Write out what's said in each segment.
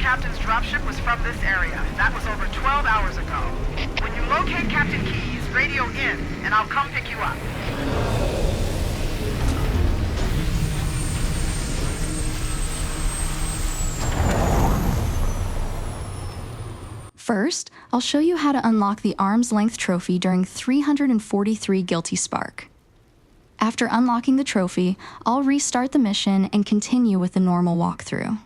captain's dropship was from this area. That was over 12 hours ago. When you locate Captain Keys, radio in, and I'll come pick you up. First, I'll show you how to unlock the Arm's Length trophy during 343 Guilty Spark. After unlocking the trophy, I'll restart the mission and continue with the normal walkthrough.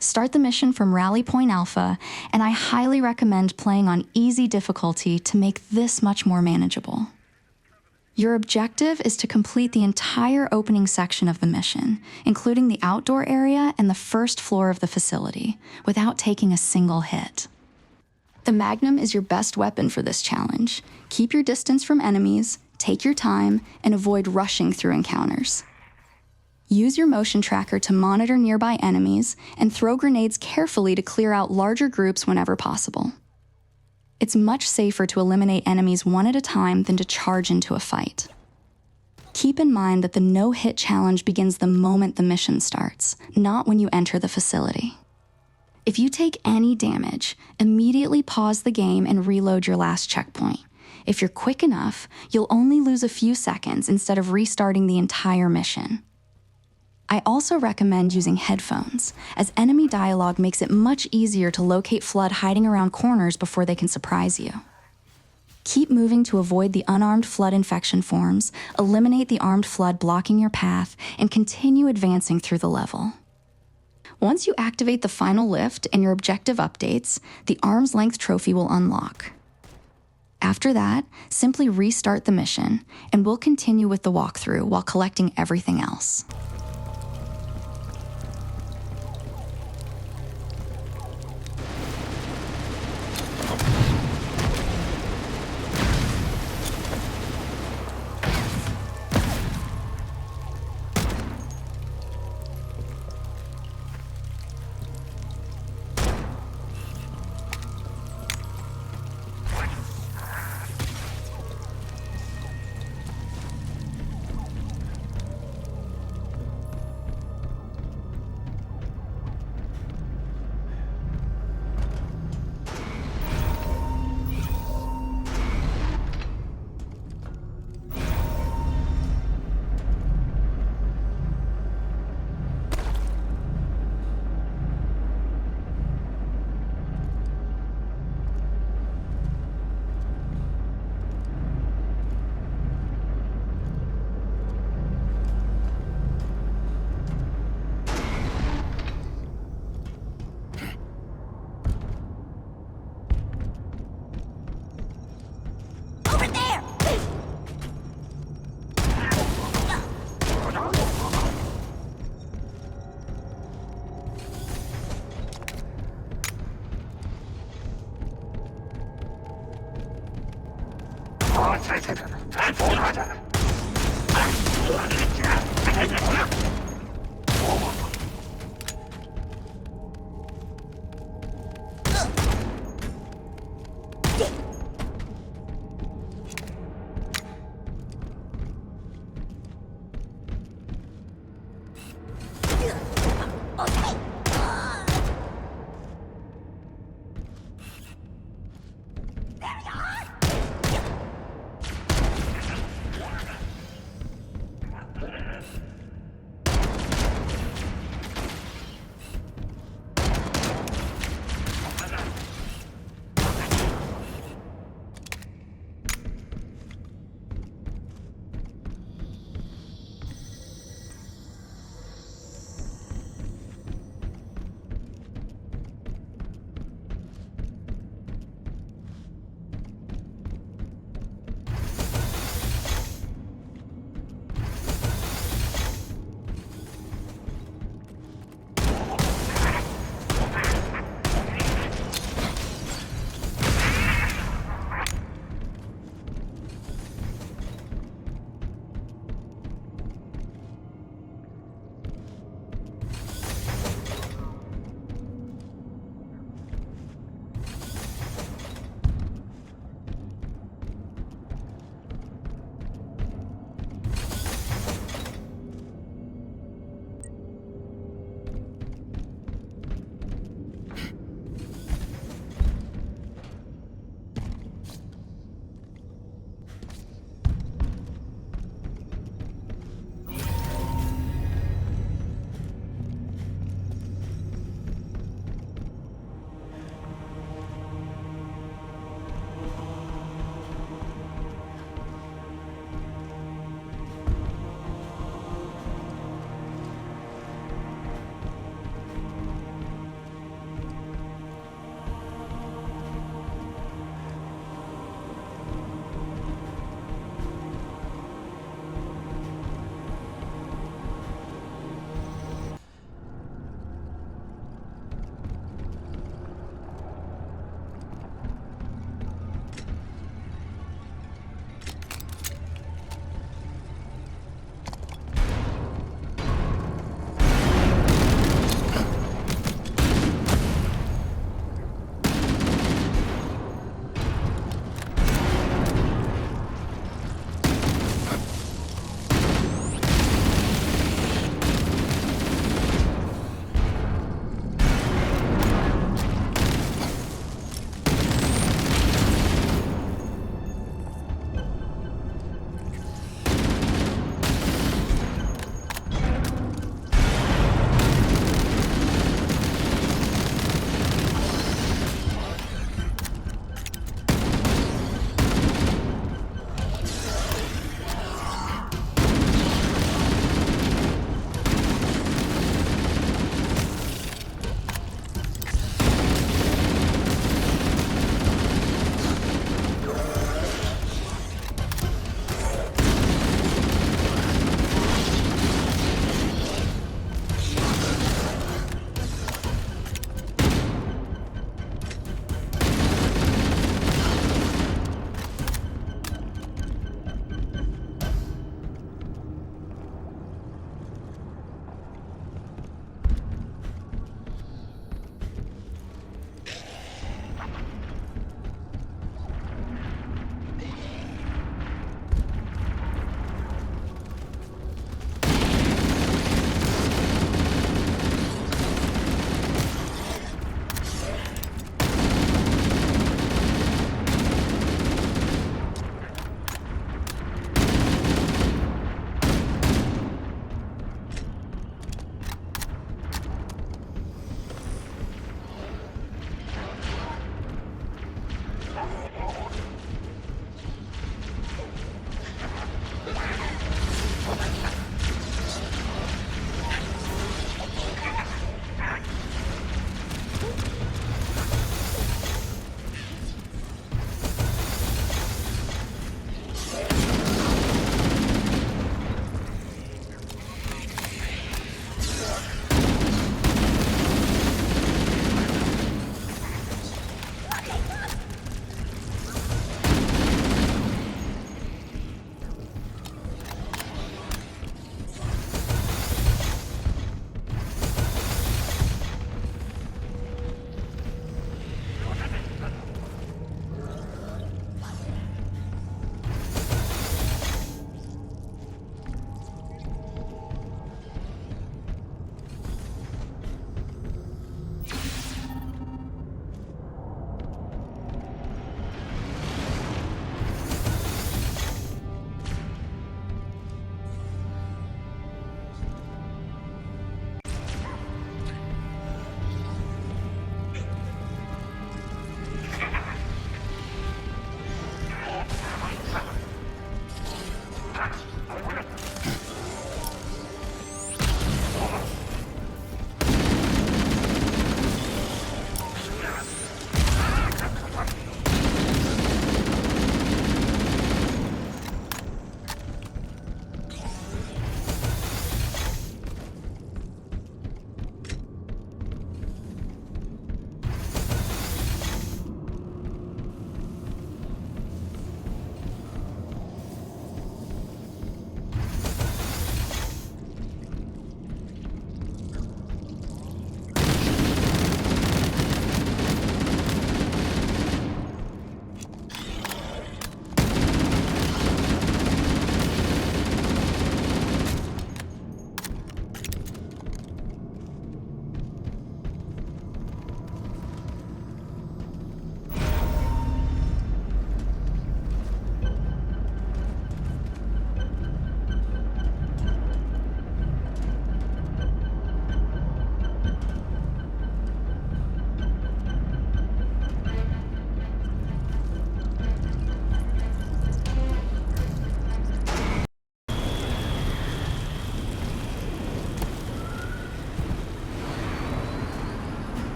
Start the mission from Rally Point Alpha, and I highly recommend playing on easy difficulty to make this much more manageable. Your objective is to complete the entire opening section of the mission, including the outdoor area and the first floor of the facility, without taking a single hit. The Magnum is your best weapon for this challenge. Keep your distance from enemies, take your time, and avoid rushing through encounters. Use your motion tracker to monitor nearby enemies and throw grenades carefully to clear out larger groups whenever possible. It's much safer to eliminate enemies one at a time than to charge into a fight. Keep in mind that the no-hit challenge begins the moment the mission starts, not when you enter the facility. If you take any damage, immediately pause the game and reload your last checkpoint. If you're quick enough, you'll only lose a few seconds instead of restarting the entire mission. I also recommend using headphones, as enemy dialogue makes it much easier to locate Flood hiding around corners before they can surprise you. Keep moving to avoid the unarmed Flood infection forms, eliminate the armed Flood blocking your path, and continue advancing through the level. Once you activate the final lift and your objective updates, the Arm's Length trophy will unlock. After that, simply restart the mission, and we'll continue with the walkthrough while collecting everything else.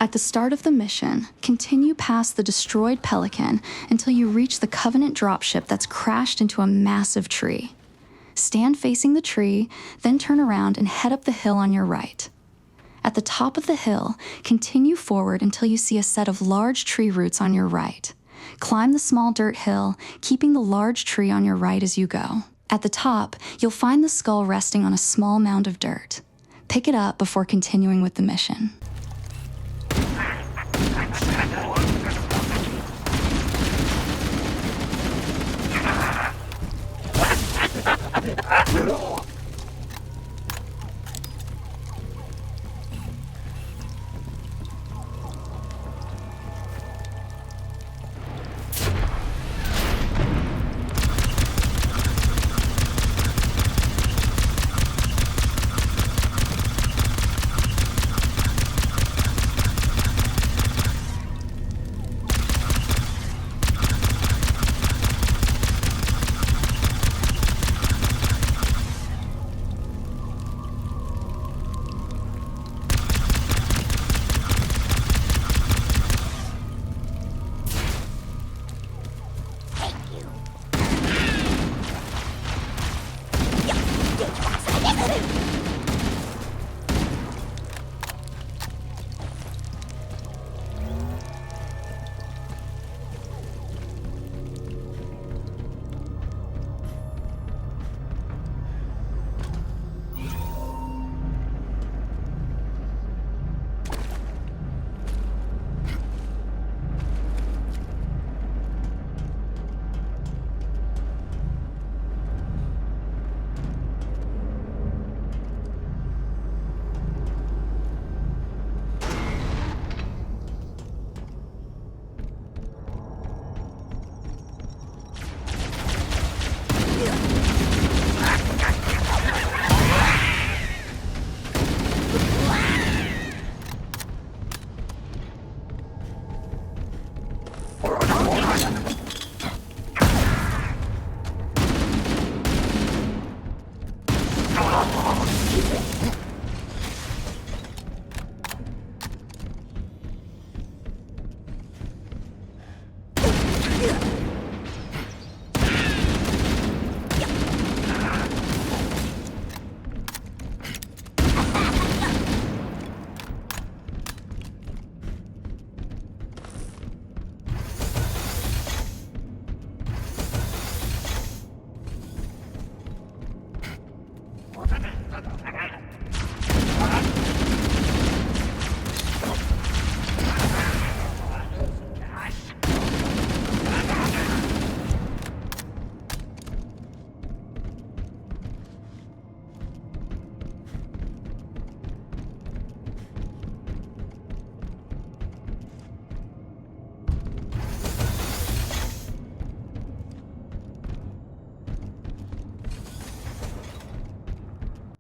At the start of the mission, continue past the destroyed Pelican until you reach the Covenant dropship that's crashed into a massive tree. Stand facing the tree, then turn around and head up the hill on your right. At the top of the hill, continue forward until you see a set of large tree roots on your right. Climb the small dirt hill, keeping the large tree on your right as you go. At the top, you'll find the skull resting on a small mound of dirt. Pick it up before continuing with the mission.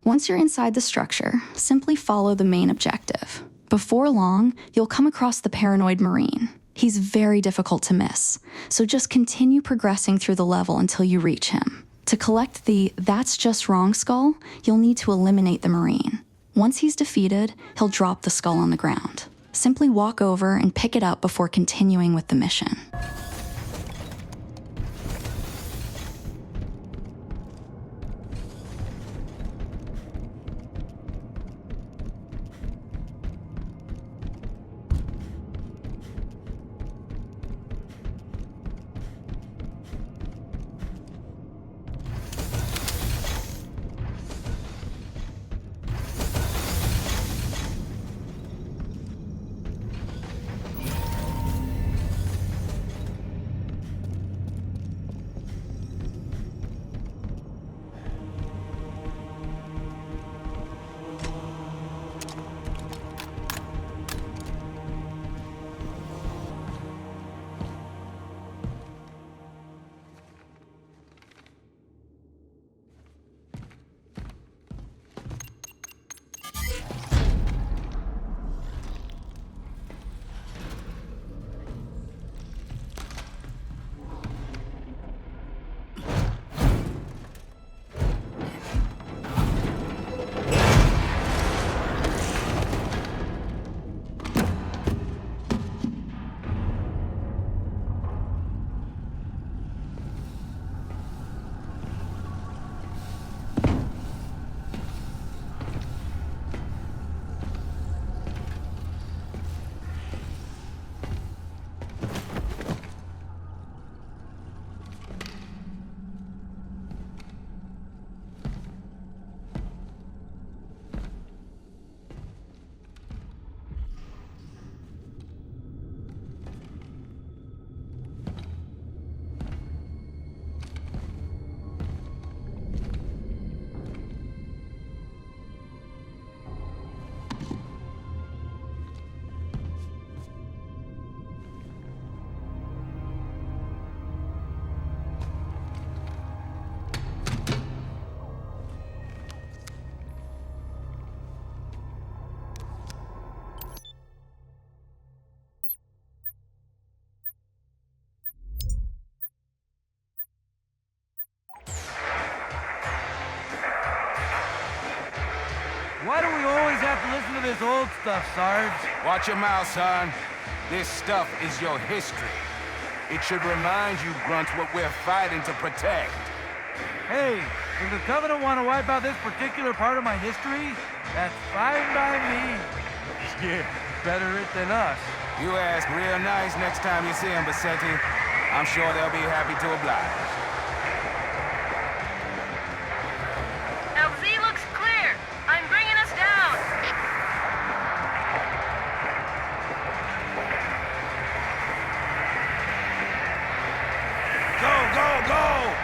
Once you're inside the structure, simply follow the main objective. Before long, you'll come across the paranoid Marine. He's very difficult to miss, so just continue progressing through the level until you reach him. To collect the "That's Just Wrong" skull, you'll need to eliminate the Marine. Once he's defeated, he'll drop the skull on the ground. Simply walk over and pick it up before continuing with the mission. this old stuff, Sarge. Watch your mouth, son. This stuff is your history. It should remind you, Grunts, what we're fighting to protect. Hey, if the Covenant want to wipe out this particular part of my history, that's fine by me. Yeah, better it than us. You ask real nice next time you see them, Bassetti. I'm sure they'll be happy to oblige. LZ looks clear. I'm bringing us down. Go, go, go!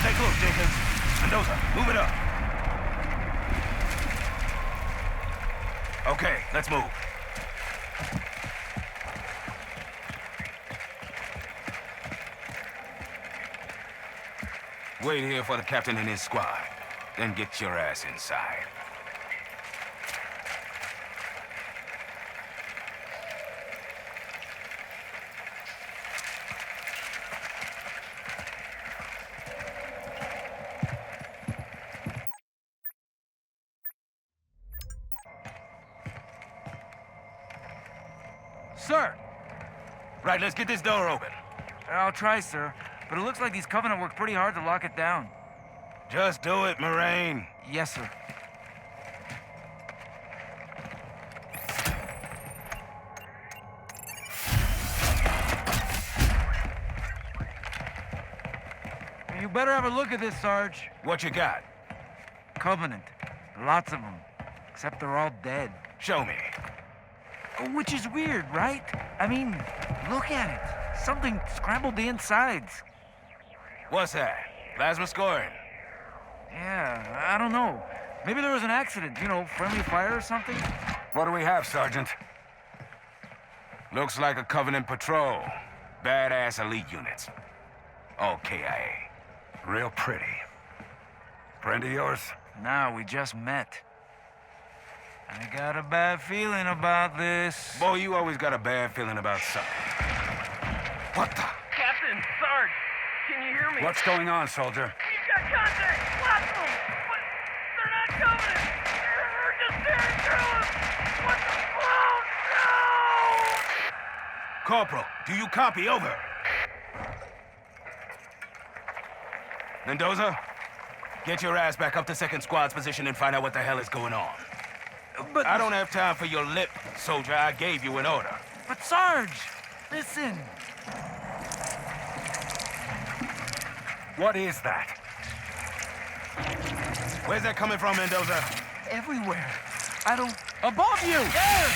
Stay close, Jenkins. Mendoza, move it up. Okay, let's move. Wait here for the captain and his squad. Then get your ass inside. Sir! Right, let's get this door open. I'll try, sir. But it looks like these Covenant worked pretty hard to lock it down. Just do it, Moraine. Yes, sir. You better have a look at this, Sarge. What you got? Covenant. Lots of them. Except they're all dead. Show me. Which is weird, right? I mean, look at it. Something scrambled the insides. What's that? Plasma scoring? Yeah, I don't know. Maybe there was an accident, you know, friendly fire or something? What do we have, Sergeant? Looks like a Covenant patrol. Badass elite units. All KIA. Real pretty. Friend of yours? No, we just met. I got a bad feeling about this. Boy, you always got a bad feeling about something. What the? Captain, Sarge, can you hear me? What's going on, soldier? He's got contact. Lots of them. But they're not coming. They're just tearing through us. What the? Oh, no! Corporal, do you copy? Over. Mendoza, get your ass back up to second squad's position and find out what the hell is going on. But I don't have time for your lip, soldier. I gave you an order. But Sarge, listen. What is that? Where's that coming from, Mendoza? Everywhere. I don't... Above you! There!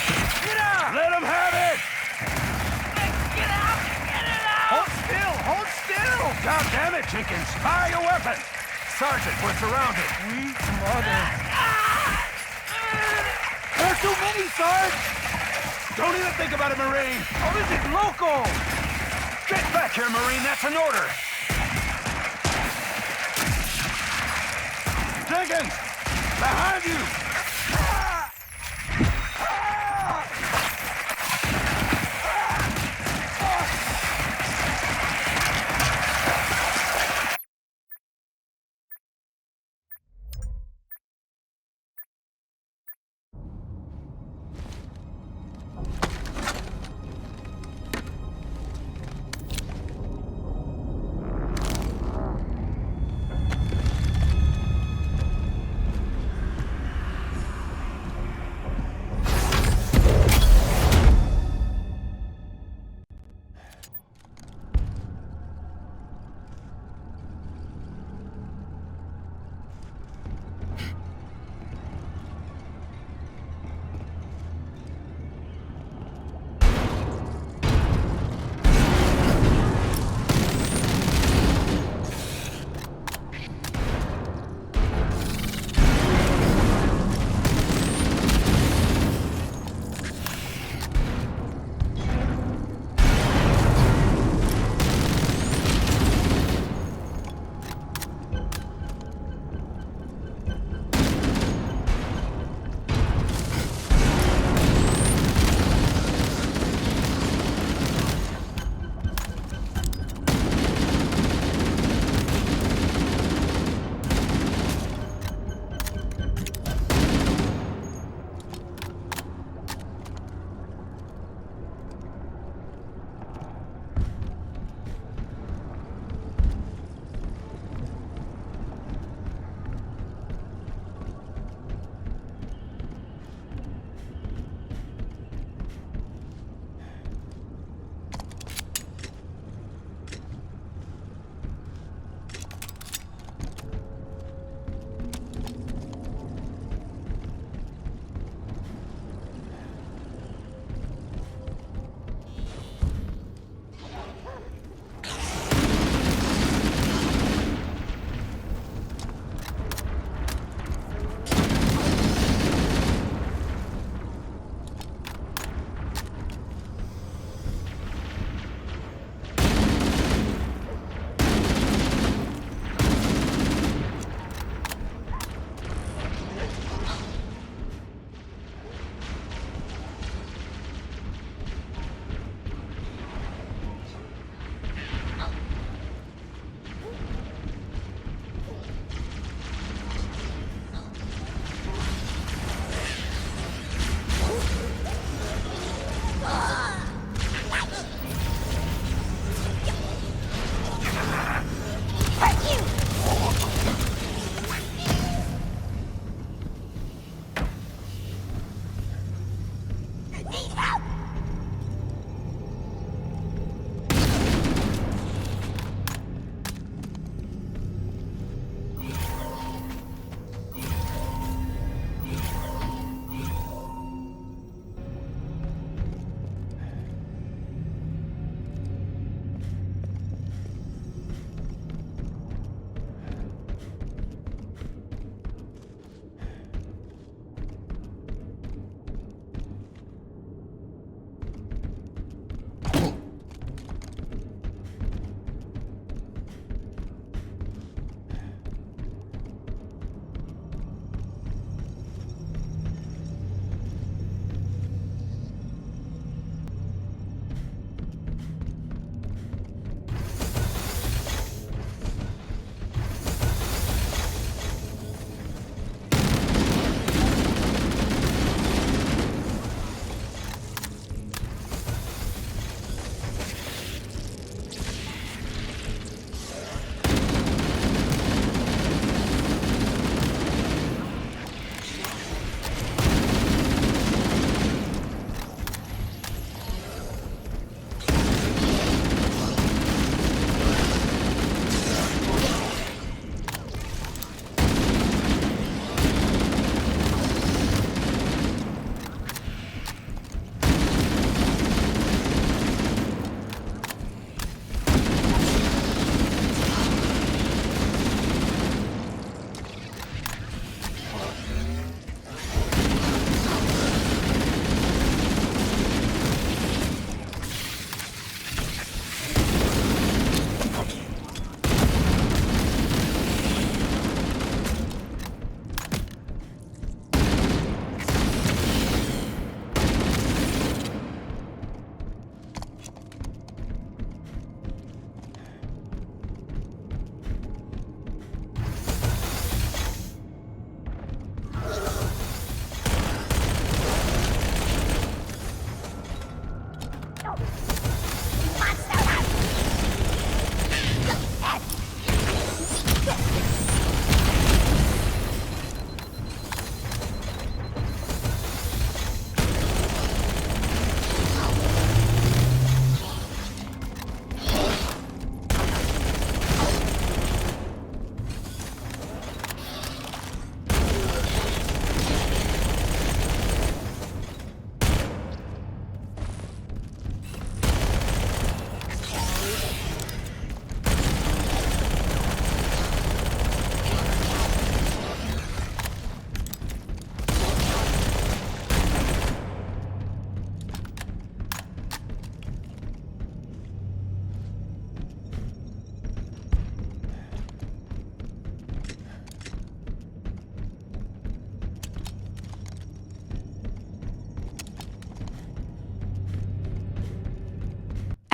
Get out! Let him have it! Get out! Get it out! Hold still! Hold still! God damn it, Jenkins! Fire your weapon! Sergeant, we're surrounded. Sweet mother. There are too many, Sarge! Don't even think about it, Marine! Oh, this is local! Get back here, Marine! That's an order! Jenkins! Behind you!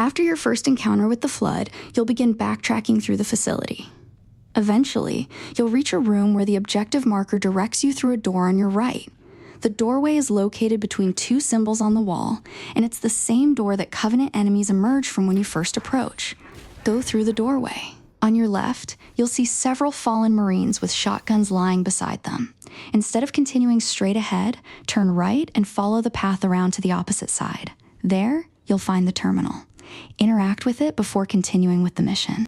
After your first encounter with the flood, you'll begin backtracking through the facility. Eventually, you'll reach a room where the objective marker directs you through a door on your right. The doorway is located between two symbols on the wall, and it's the same door that Covenant enemies emerge from when you first approach. Go through the doorway. On your left, you'll see several fallen Marines with shotguns lying beside them. Instead of continuing straight ahead, turn right and follow the path around to the opposite side. There, you'll find the terminal. Interact with it before continuing with the mission.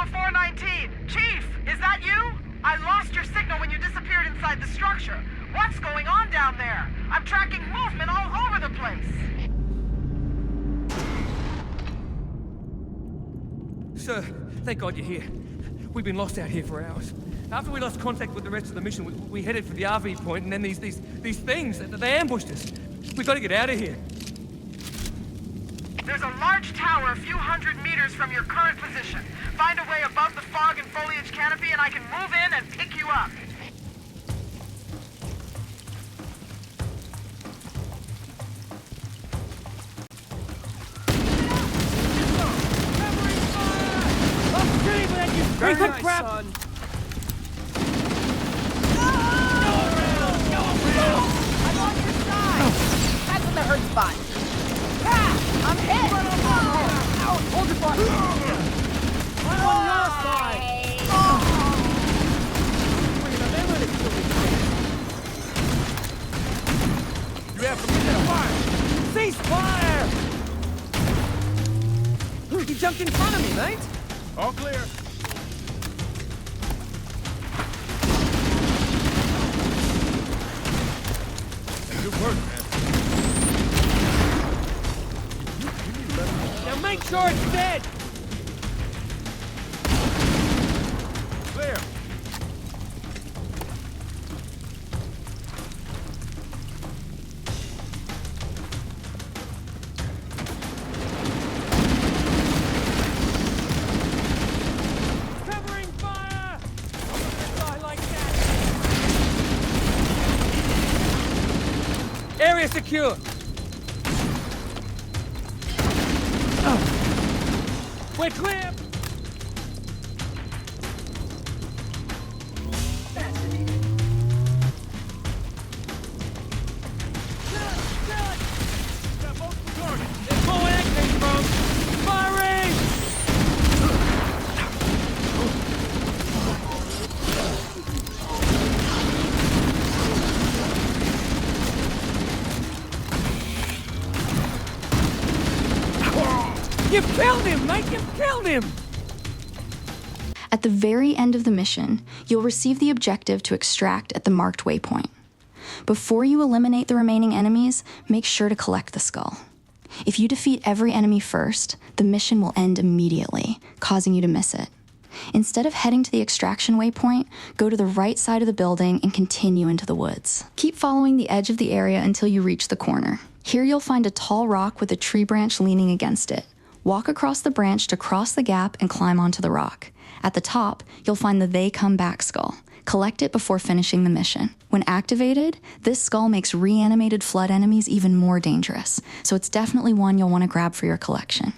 Echo 419. Chief, is that you? I lost your signal when you disappeared inside the structure. What's going on down there? I'm tracking movement all over the place. Sir, thank God you're here. We've been lost out here for hours. After we lost contact with the rest of the mission, we headed for the RV point, and then these things, they ambushed us. We've got to get out of here. There's a large tower a few hundred meters from your current position. Find a way above the fog and foliage canopy, and I can move in and pick you up. Very nice, son. I'm on your side! That's in the hurt spot! Ah! I'm hit! Ow! Hold your butt! I'm on your side! You have permission to fire! Cease fire! You jumped in front of me, mate! All clear. Good work, man. Now make sure it's dead! Clear. Covering fire! I like that! Area secure! We're clear! You've killed him, mate! You've killed him! At the very end of the mission, you'll receive the objective to extract at the marked waypoint. Before you eliminate the remaining enemies, make sure to collect the skull. If you defeat every enemy first, the mission will end immediately, causing you to miss it. Instead of heading to the extraction waypoint, go to the right side of the building and continue into the woods. Keep following the edge of the area until you reach the corner. Here you'll find a tall rock with a tree branch leaning against it. Walk across the branch to cross the gap and climb onto the rock. At the top, you'll find the They Come Back skull. Collect it before finishing the mission. When activated, this skull makes reanimated flood enemies even more dangerous, so it's definitely one you'll want to grab for your collection.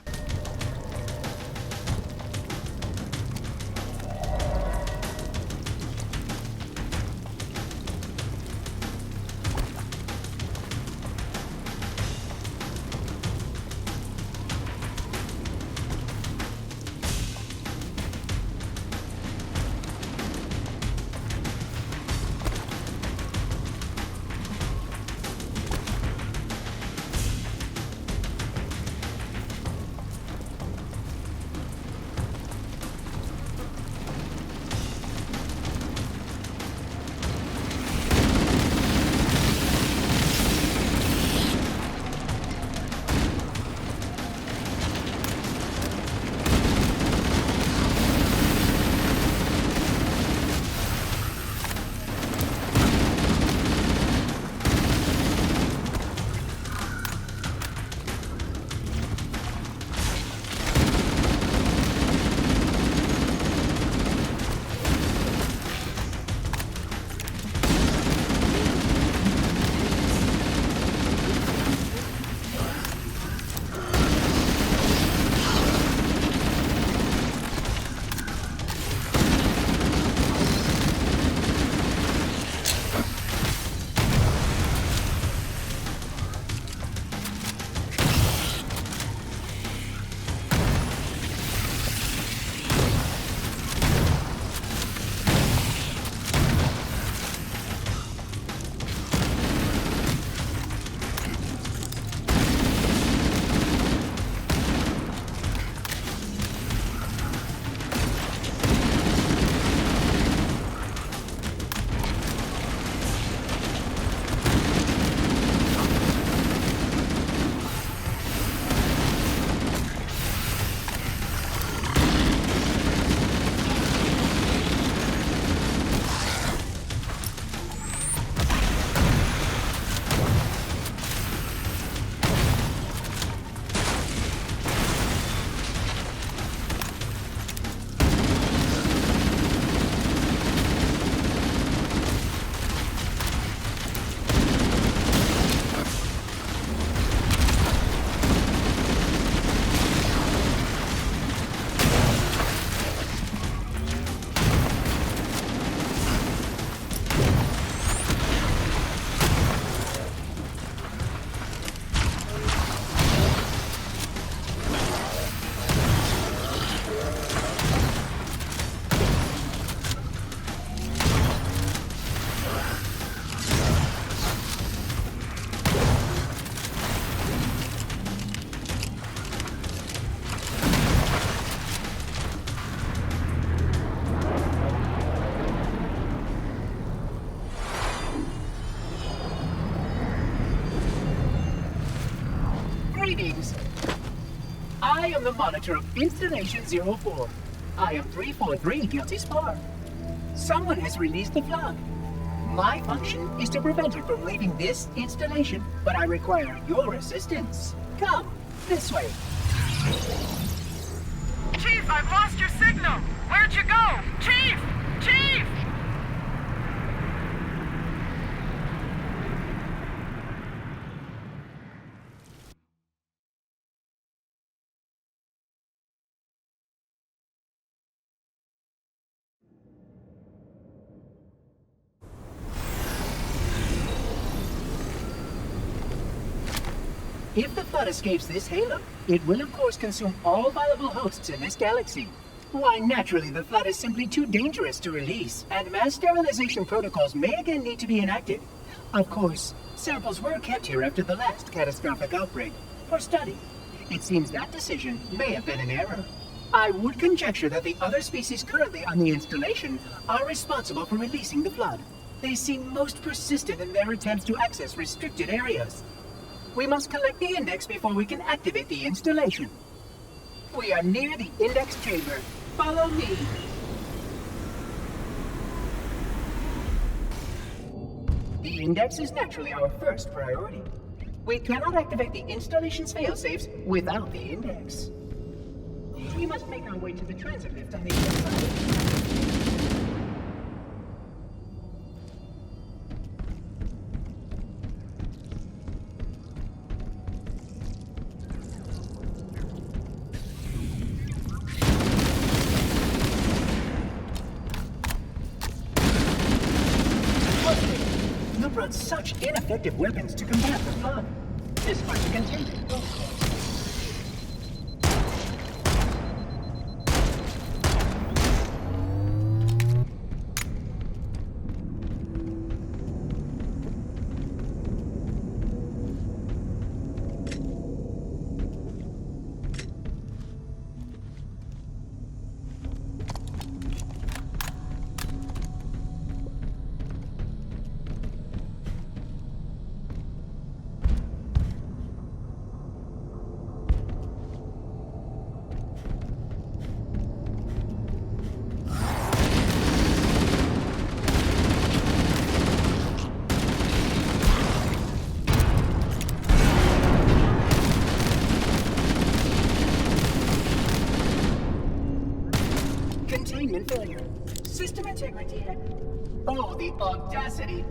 I am the monitor of Installation 04. I am 343 Guilty Spar. Someone has released the flood. My function is to prevent it from leaving this installation, but I require your assistance. Come, this way. Chief, I've lost your signal. Where'd you go? Chief! Chief! If the flood escapes this halo, it will of course consume all viable hosts in this galaxy. Why, naturally, the flood is simply too dangerous to release, and mass sterilization protocols may again need to be enacted. Of course, samples were kept here after the last catastrophic outbreak, for study. It seems that decision may have been an error. I would conjecture that the other species currently on the installation are responsible for releasing the flood. They seem most persistent in their attempts to access restricted areas. We must collect the index before we can activate the installation. We are near the index chamber. Follow me. The index is naturally our first priority. We cannot activate the installation's failsafes without the index. We must make our way to the transit lift on the other side. You brought such ineffective weapons to combat the flood. This much containment. Containment failure. System integrity. Oh, the audacity.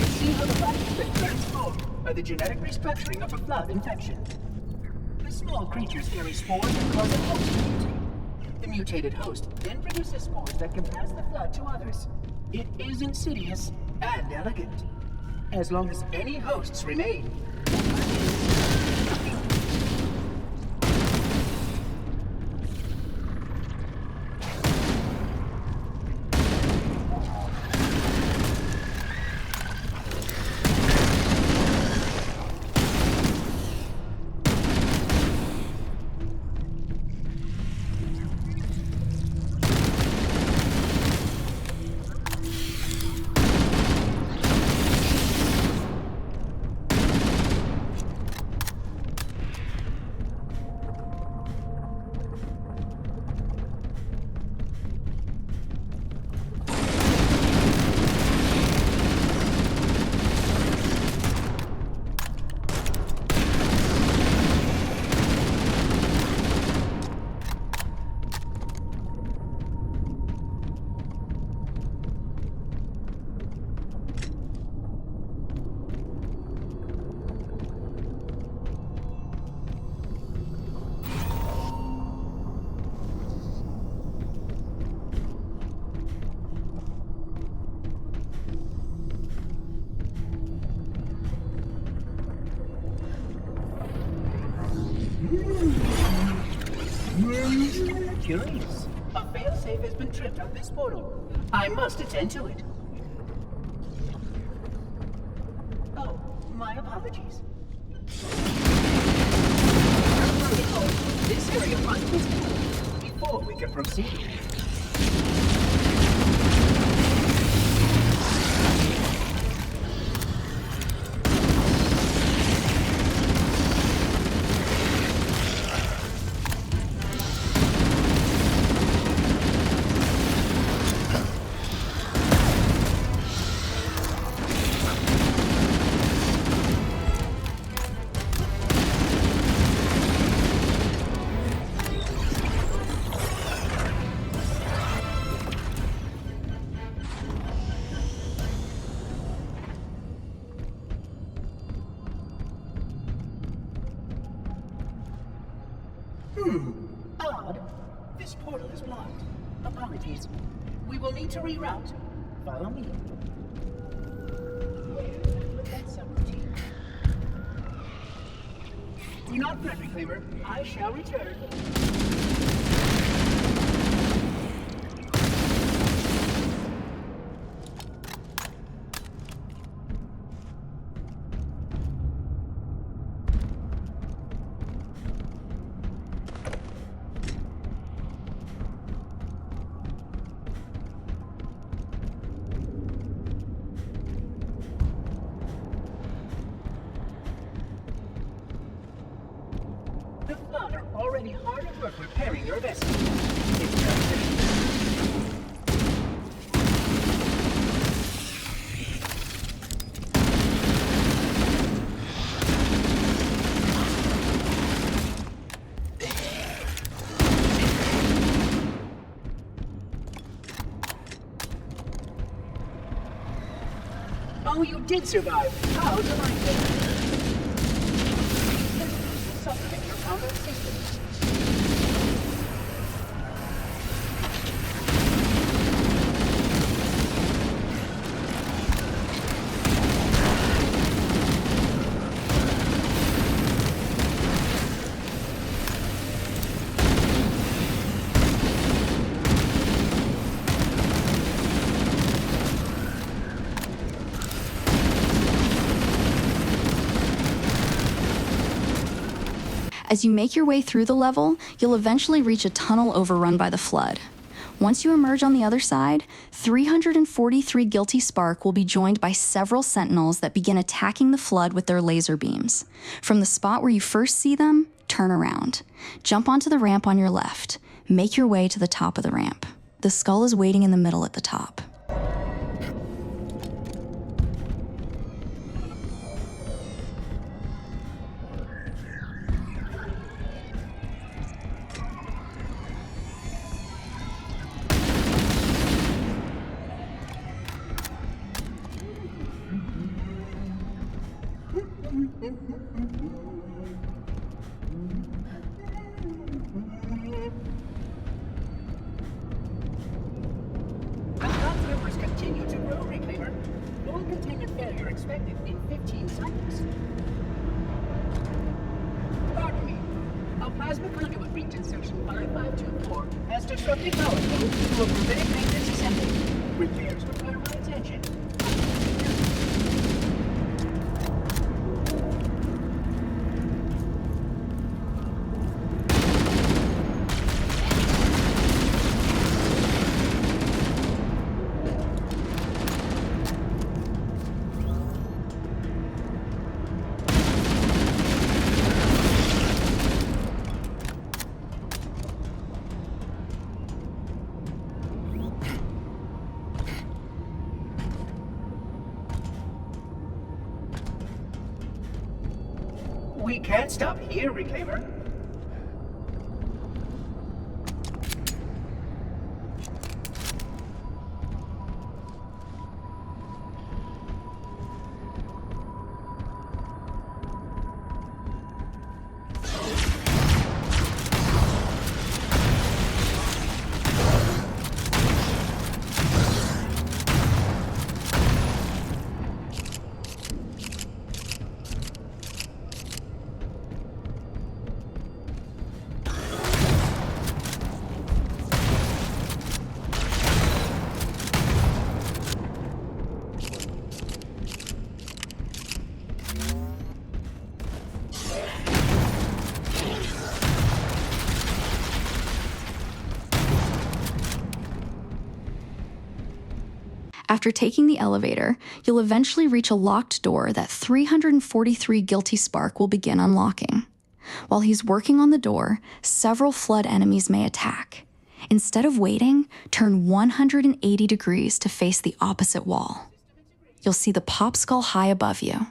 See how the body has been transformed by the genetic restructuring of a flood infection. The small creatures carry spores that cause a host to mutate. The mutated host then produces spores that can pass the flood to others. It is insidious and elegant. As long as any hosts remain, curious. A failsafe has been tripped on this portal. I must attend to it. Oh, my apologies. This area must be secured before we can proceed. facilities. We will need to reroute. Follow me. That subroutine. Do not fret, Reclaimer. I shall return. The Flood are already hard at work repairing your vessel. It's just Oh, you did survive. How delightful. Supplement your combat systems. As you make your way through the level, you'll eventually reach a tunnel overrun by the Flood. Once you emerge on the other side, 343 Guilty Spark will be joined by several Sentinels that begin attacking the Flood with their laser beams. From the spot where you first see them, turn around. Jump onto the ramp on your left. Make your way to the top of the ramp. The skull is waiting in the middle at the top. As numbers continue to grow, Reclaimer, full containment failure expected in 15 seconds. Pardon me. A plasma conduit reached in section 5524 has disrupted power flow to a preventive maintenance assembly. Repairs require my attention. We can't stop here, Reclaimer. After taking the elevator, you'll eventually reach a locked door that 343 Guilty Spark will begin unlocking. While he's working on the door, several Flood enemies may attack. Instead of waiting, turn 180 degrees to face the opposite wall. You'll see the pop skull high above you.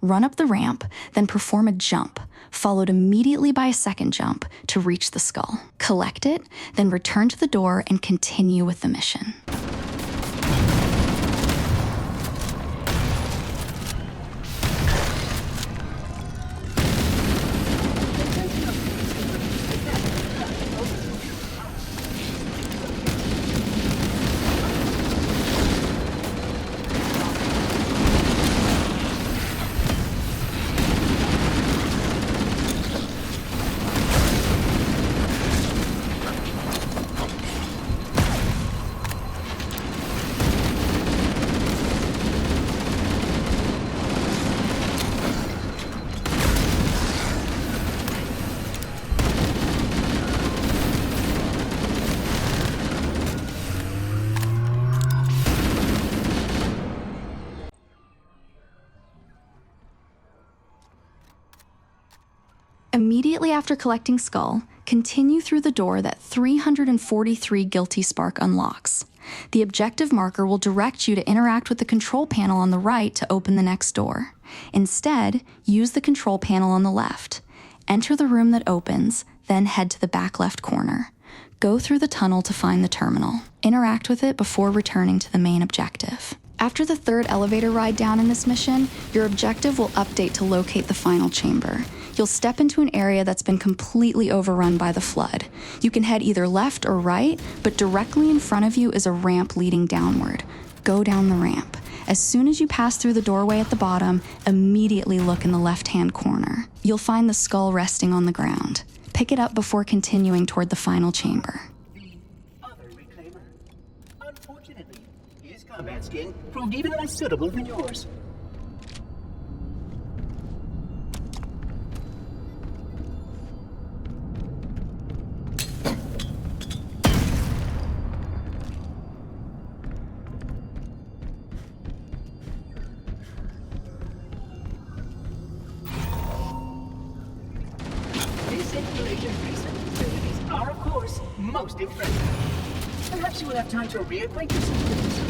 Run up the ramp, then perform a jump, followed immediately by a second jump to reach the skull. Collect it, then return to the door and continue with the mission. Immediately after collecting Skull, continue through the door that 343 Guilty Spark unlocks. The objective marker will direct you to interact with the control panel on the right to open the next door. Instead, use the control panel on the left. Enter the room that opens, then head to the back left corner. Go through the tunnel to find the terminal. Interact with it before returning to the main objective. After the third elevator ride down in this mission, your objective will update to locate the final chamber. You'll step into an area that's been completely overrun by the flood. You can head either left or right, but directly in front of you is a ramp leading downward. Go down the ramp. As soon as you pass through the doorway at the bottom, immediately look in the left-hand corner. You'll find the skull resting on the ground. Pick it up before continuing toward the final chamber. The other reclaimer. Unfortunately, his combat skin proved even less suitable than yours. Most impressive. Perhaps you will have time to reacquaint yourself with this.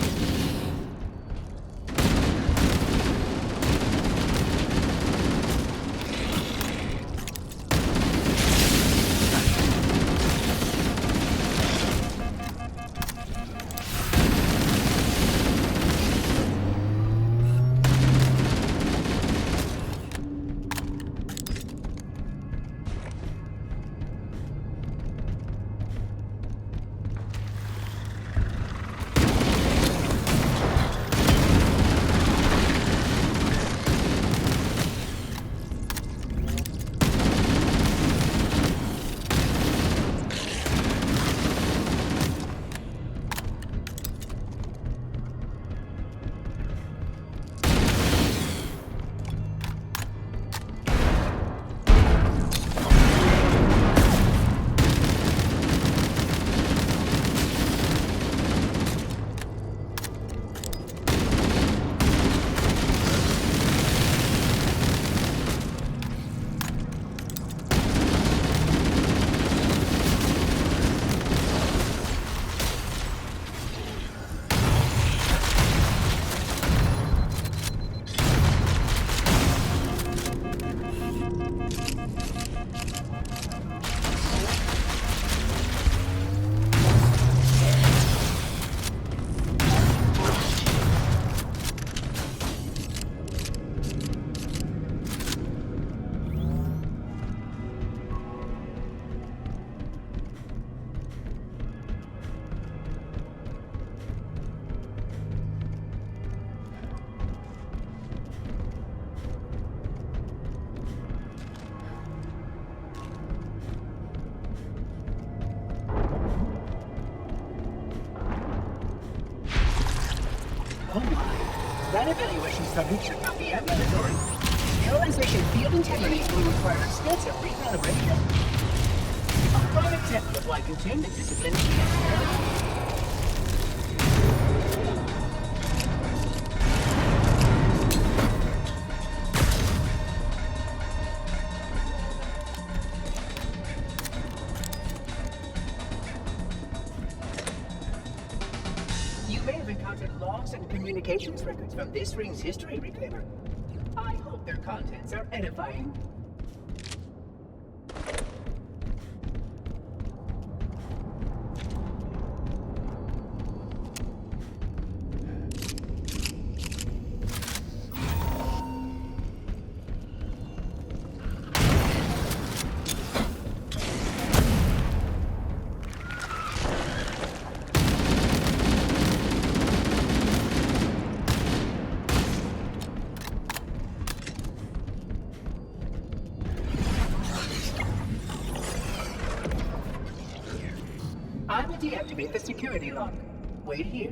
Oh my. That evaluation subject should not be ambulatory. Sterilization field integrity will require extensive recalibration. A prime example of why containment discipline is necessary. Communications records from this ring's history, Reclaimer. I hope their contents are edifying. I will deactivate the security lock. Wait here.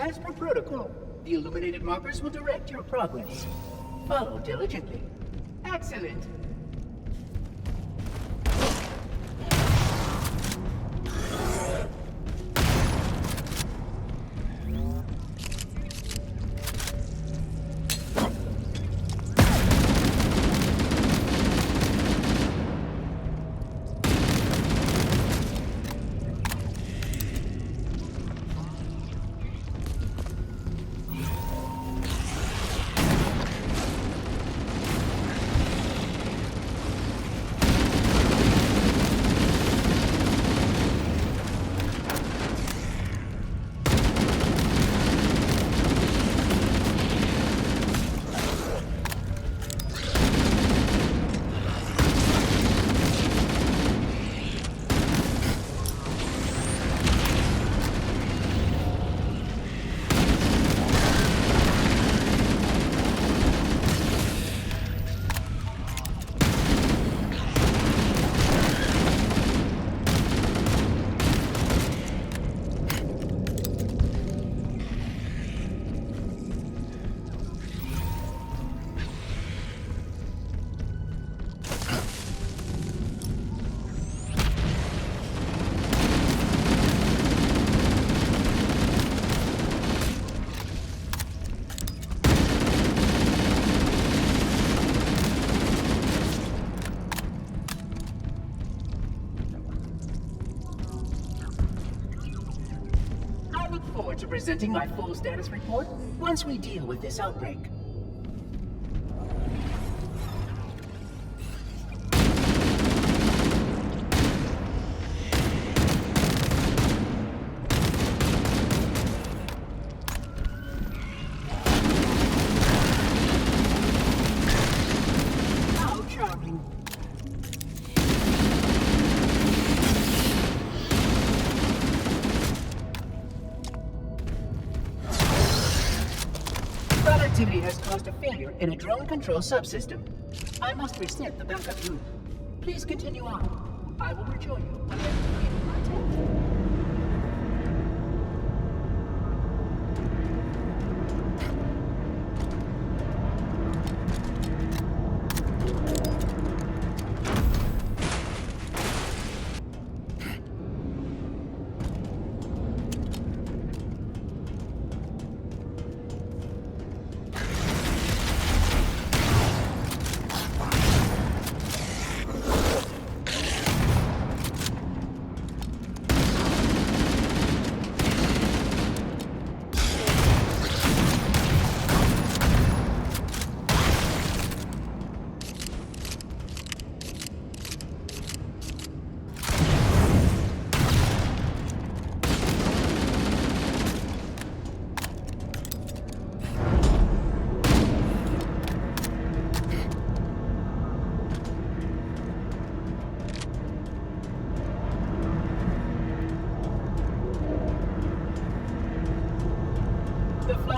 As per protocol, the illuminated markers will direct your progress. Follow diligently. Excellent. To presenting my full status report once we deal with this outbreak. How charming. Activity has caused a failure in a drone control subsystem. I must reset the backup loop. Please continue on. I will rejoin you when I complete my task.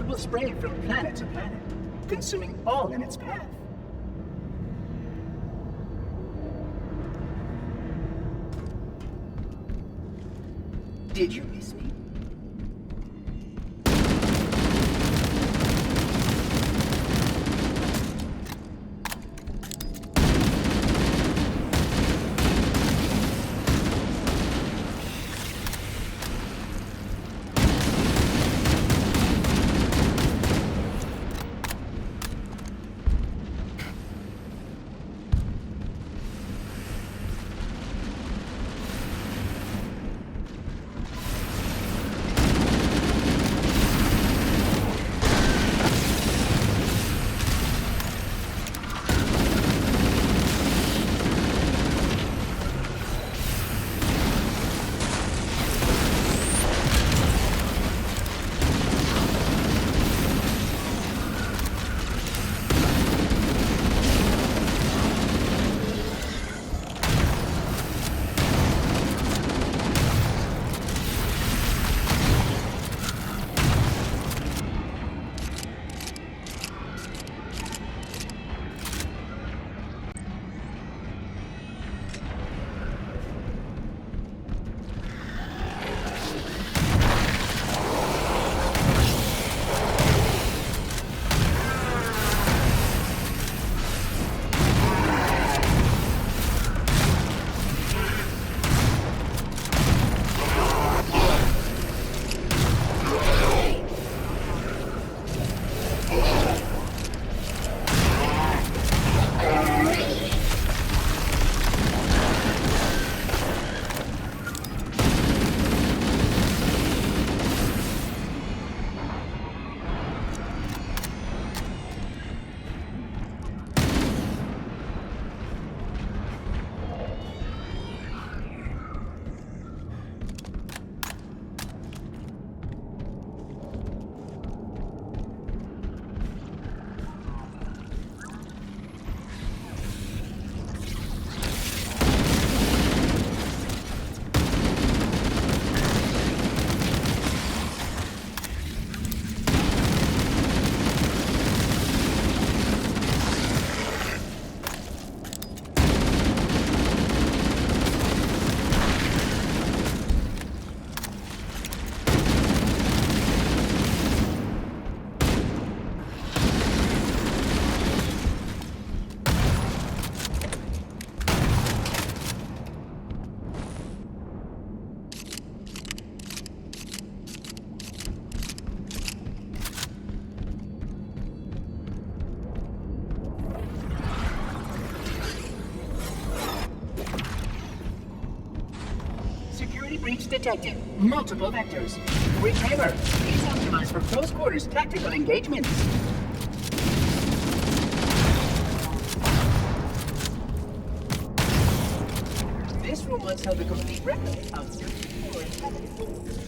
Will spread from planet to planet, consuming all in its path. Did you miss me? detected. Multiple vectors. Reclaimer, please optimize for close quarters tactical engagements. This room once held a complete replica of four inhabitants.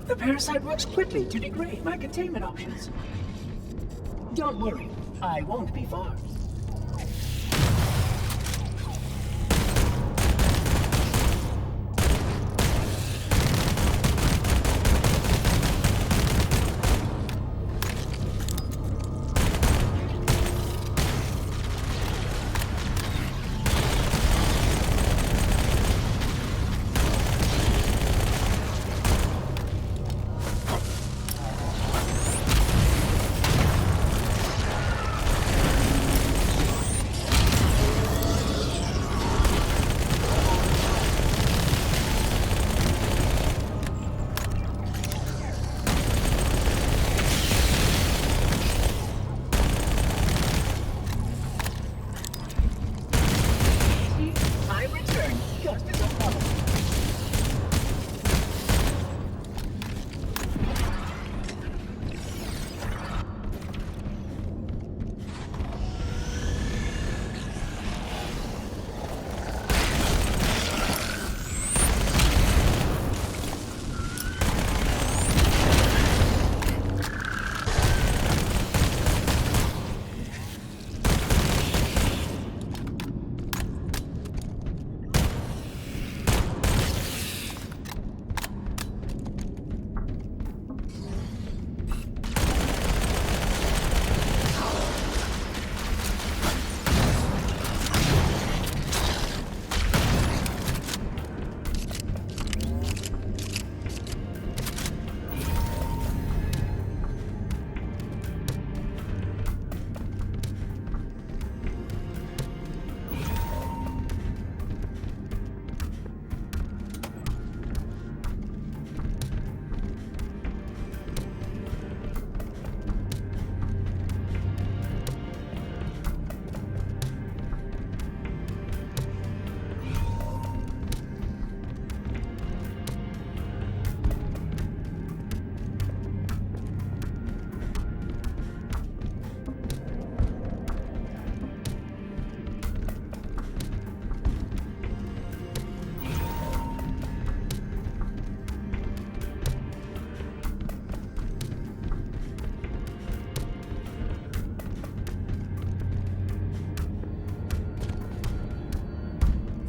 The parasite works quickly to degrade my containment options. Don't worry, I won't be far.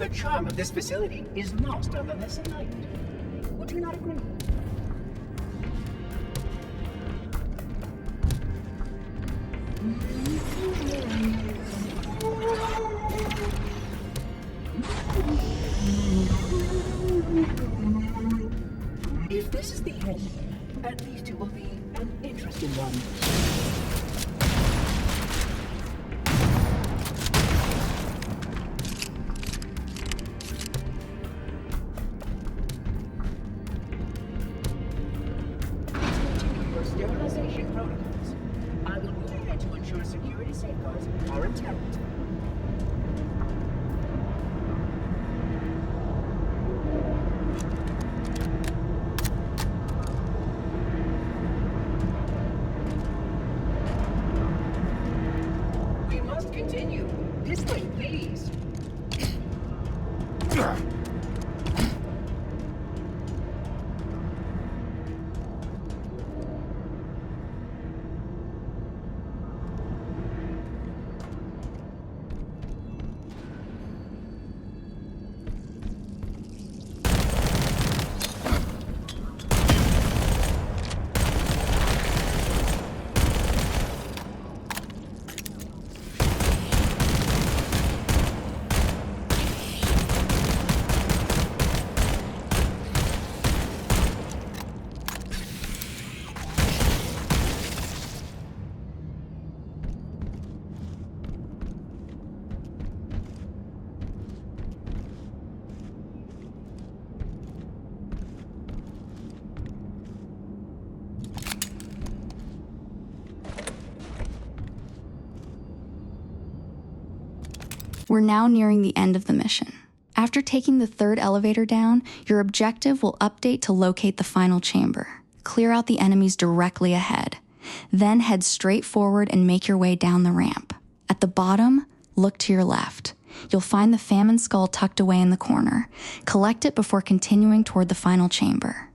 The charm of this facility is lost on the less enlightened. Would you not agree? If this is the end, at least it will be an interesting one. Continue your sterilization protocols. I will move ahead to ensure security safeguards are intact. Continue. This way, please. We're now nearing the end of the mission. After taking the third elevator down, your objective will update to locate the final chamber. Clear out the enemies directly ahead. Then head straight forward and make your way down the ramp. At the bottom, look to your left. You'll find the Famine skull tucked away in the corner. Collect it before continuing toward the final chamber.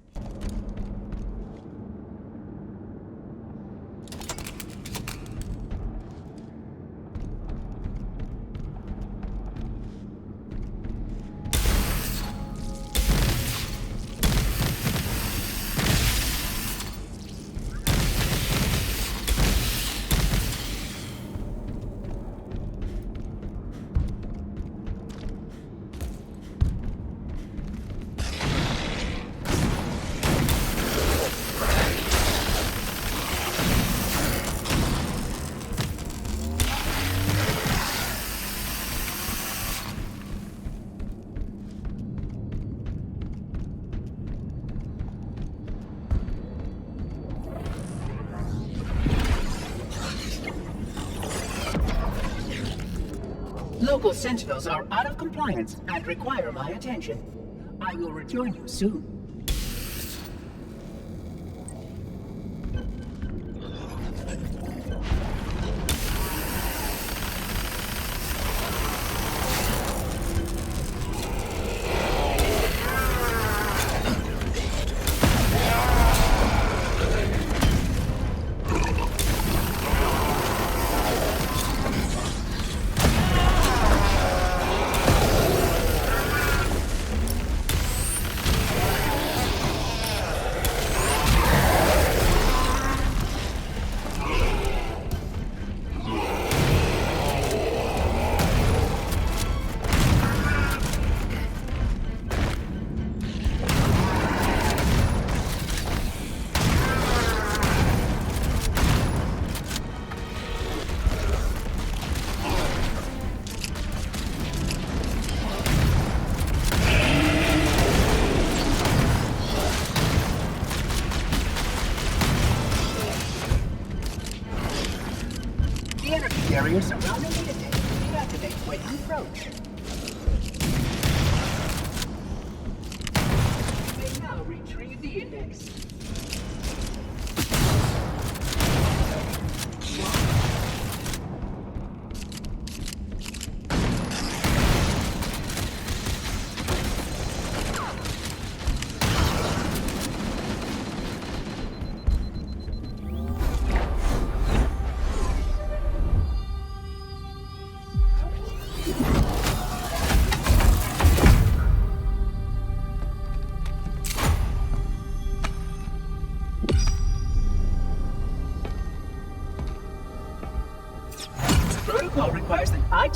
Local sentinels are out of compliance and require my attention. I will rejoin you soon. Barrier surrounding the index. Deactivate when you approach. You may now retrieve the index.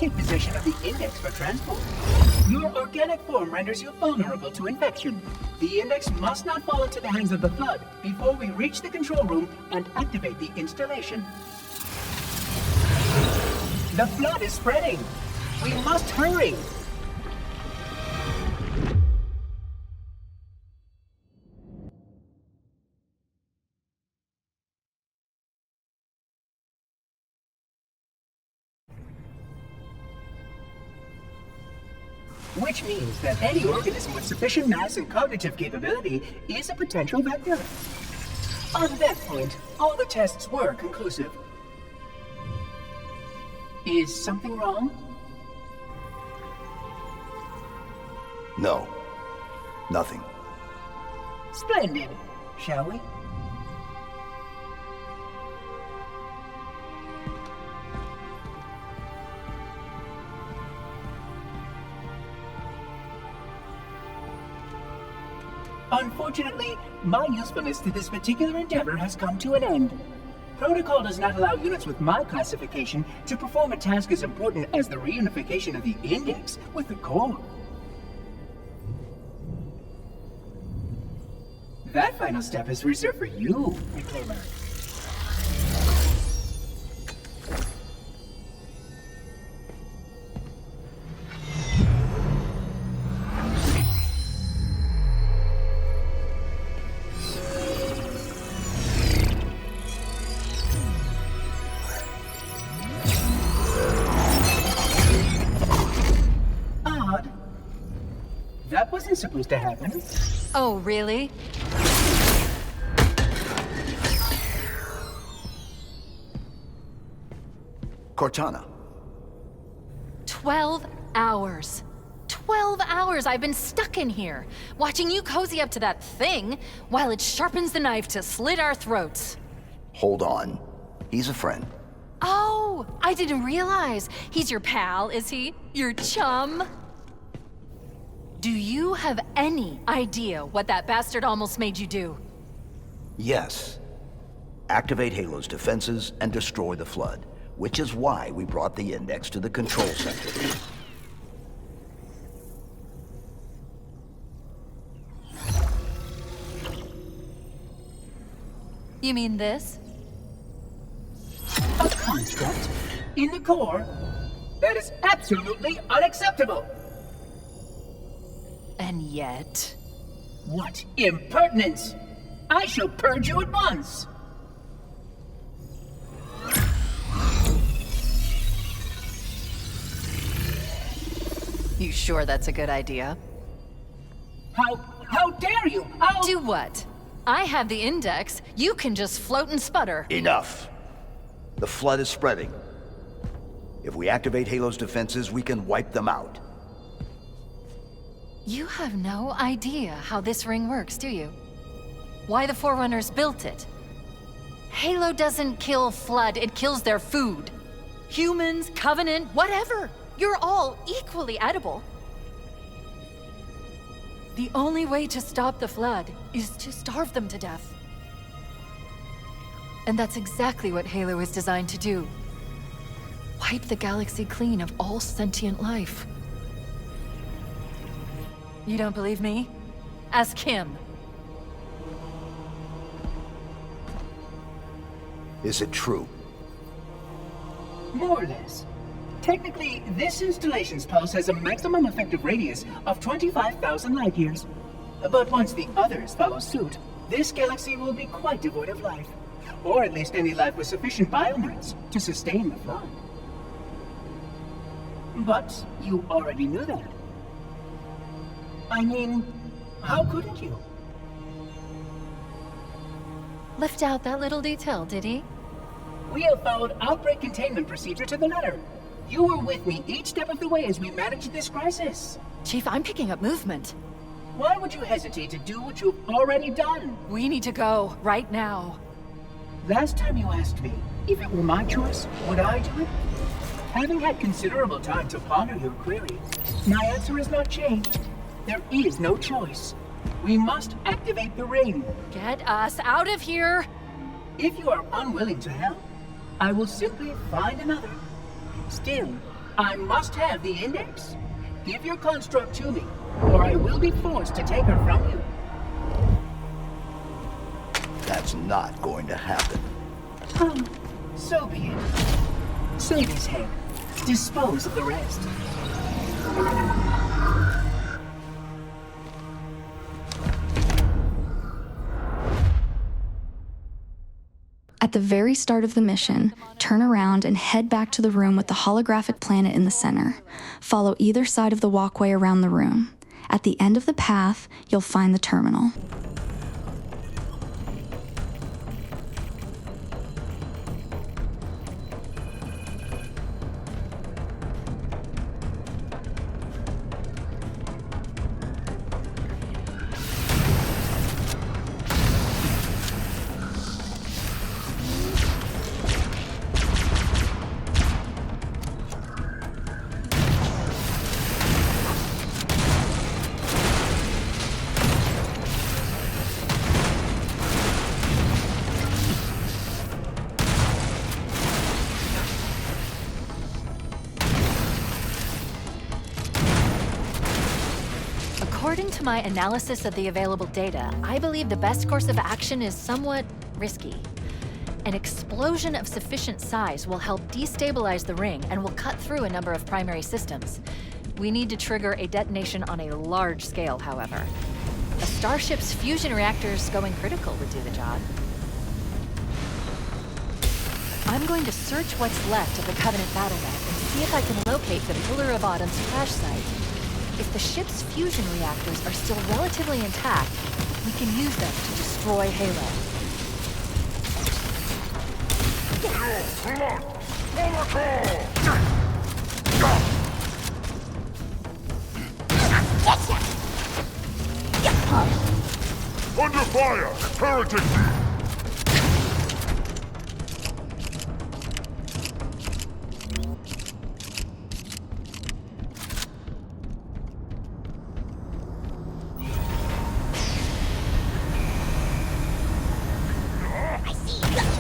take possession of the index for transport. Your organic form renders you vulnerable to infection. The index must not fall into the hands of the Flood before we reach the control room and activate the installation. The Flood is spreading. We must hurry. Which means that any organism with sufficient mass and cognitive capability is a potential vector. On that point, all the tests were conclusive. Is something wrong? No. Nothing. Splendid. Shall we? Unfortunately, my usefulness to this particular endeavor has come to an end. Protocol does not allow units with my classification to perform a task as important as the reunification of the index with the core. That final step is reserved for you, Reclaimer. That wasn't supposed to happen. Oh, really? Cortana. 12 hours. 12 hours I've been stuck in here, watching you cozy up to that thing while it sharpens the knife to slit our throats. Hold on. He's a friend. Oh, I didn't realize. He's your pal, is he? Your chum? Do you have any idea what that bastard almost made you do? Yes. Activate Halo's defenses and destroy the Flood, which is why we brought the index to the control center. You mean this? A construct in the core? That is absolutely unacceptable! And yet... What impertinence! I shall purge you at once! You sure that's a good idea? How dare you! I'll... Do what? I have the index. You can just float and sputter. Enough. The Flood is spreading. If we activate Halo's defenses, we can wipe them out. You have no idea how this ring works, do you? Why the Forerunners built it? Halo doesn't kill Flood, it kills their food. Humans, Covenant, whatever. You're all equally edible. The only way to stop the Flood is to starve them to death. And that's exactly what Halo is designed to do. Wipe the galaxy clean of all sentient life. You don't believe me? Ask him. Is it true? More or less. Technically, this installation's pulse has a maximum effective radius of 25,000 light years. But once the others follow suit, this galaxy will be quite devoid of life. Or at least any life with sufficient biomass to sustain the Flood. But you already knew that. I mean, how couldn't you? Left out that little detail, did he? We have followed outbreak containment procedure to the letter. You were with me each step of the way as we managed this crisis. Chief, I'm picking up movement. Why would you hesitate to do what you've already done? We need to go, right now. Last time you asked me, if it were my choice, would I do it? Having had considerable time to ponder your query, my answer has not changed. There is no choice. We must activate the ring. Get us out of here! If you are unwilling to help, I will simply find another. Still, I must have the index. Give your construct to me, or I will be forced to take her from you. That's not going to happen. So be it. Save his head. Dispose of the rest. At the very start of the mission, turn around and head back to the room with the holographic planet in the center. Follow either side of the walkway around the room. At the end of the path, you'll find the terminal. According to my analysis of the available data, I believe the best course of action is somewhat risky. An explosion of sufficient size will help destabilize the ring and will cut through a number of primary systems. We need to trigger a detonation on a large scale, however. A starship's fusion reactors going critical would do the job. I'm going to search what's left of the Covenant battlenet and see if I can locate the Pillar of Autumn's crash site. If the ship's fusion reactors are still relatively intact, we can use them to destroy Halo. Under fire! Heretic!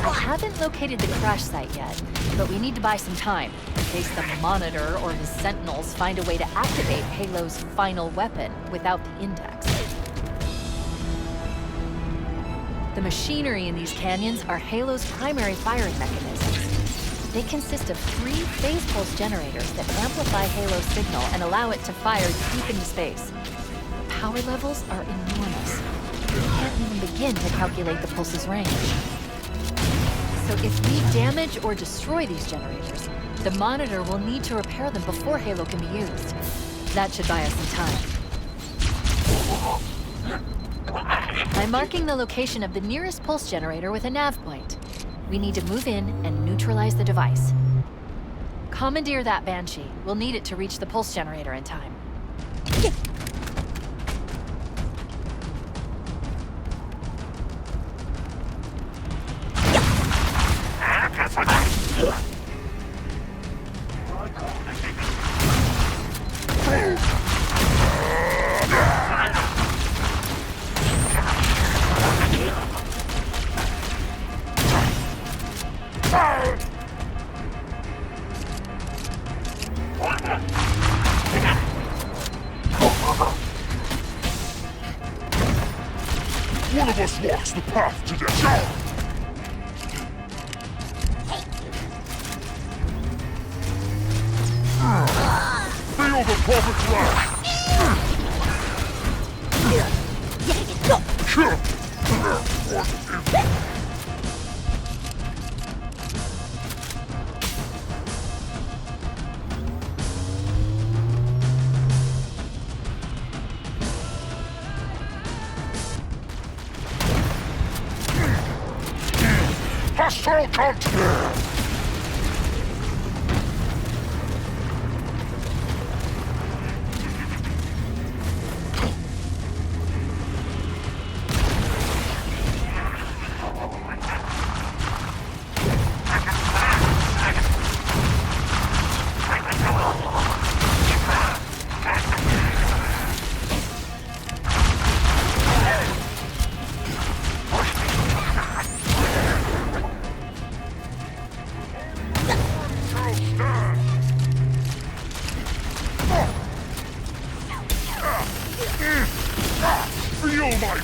I haven't located the crash site yet, but we need to buy some time in case the Monitor or his Sentinels find a way to activate Halo's final weapon without the index. The machinery in these canyons are Halo's primary firing mechanisms. They consist of 3 phase pulse generators that amplify Halo's signal and allow it to fire deep into space. The power levels are enormous. We can't even begin to calculate the pulse's range. So if we damage or destroy these generators, the Monitor will need to repair them before Halo can be used. That should buy us some time. I'm marking the location of the nearest pulse generator with a nav point. We need to move in and neutralize the device. Commandeer that Banshee. We'll need it to reach the pulse generator in time. One of us walks the path to death. Feel the prophet flash. Hostile contact! Feel my...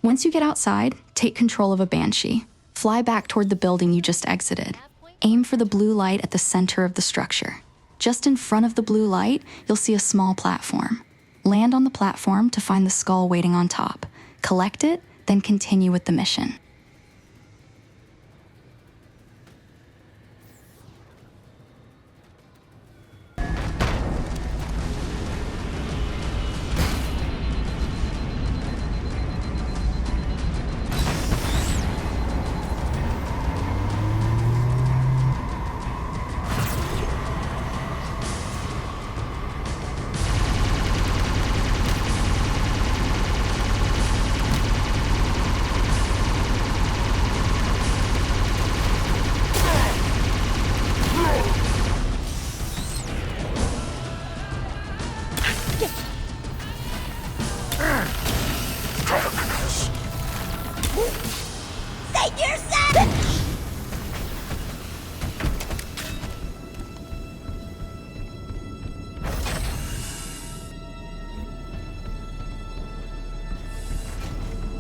Once you get outside, take control of a Banshee. Fly back toward the building you just exited. Aim for the blue light at the center of the structure. Just in front of the blue light, you'll see a small platform. Land on the platform to find the skull waiting on top. Collect it, then continue with the mission.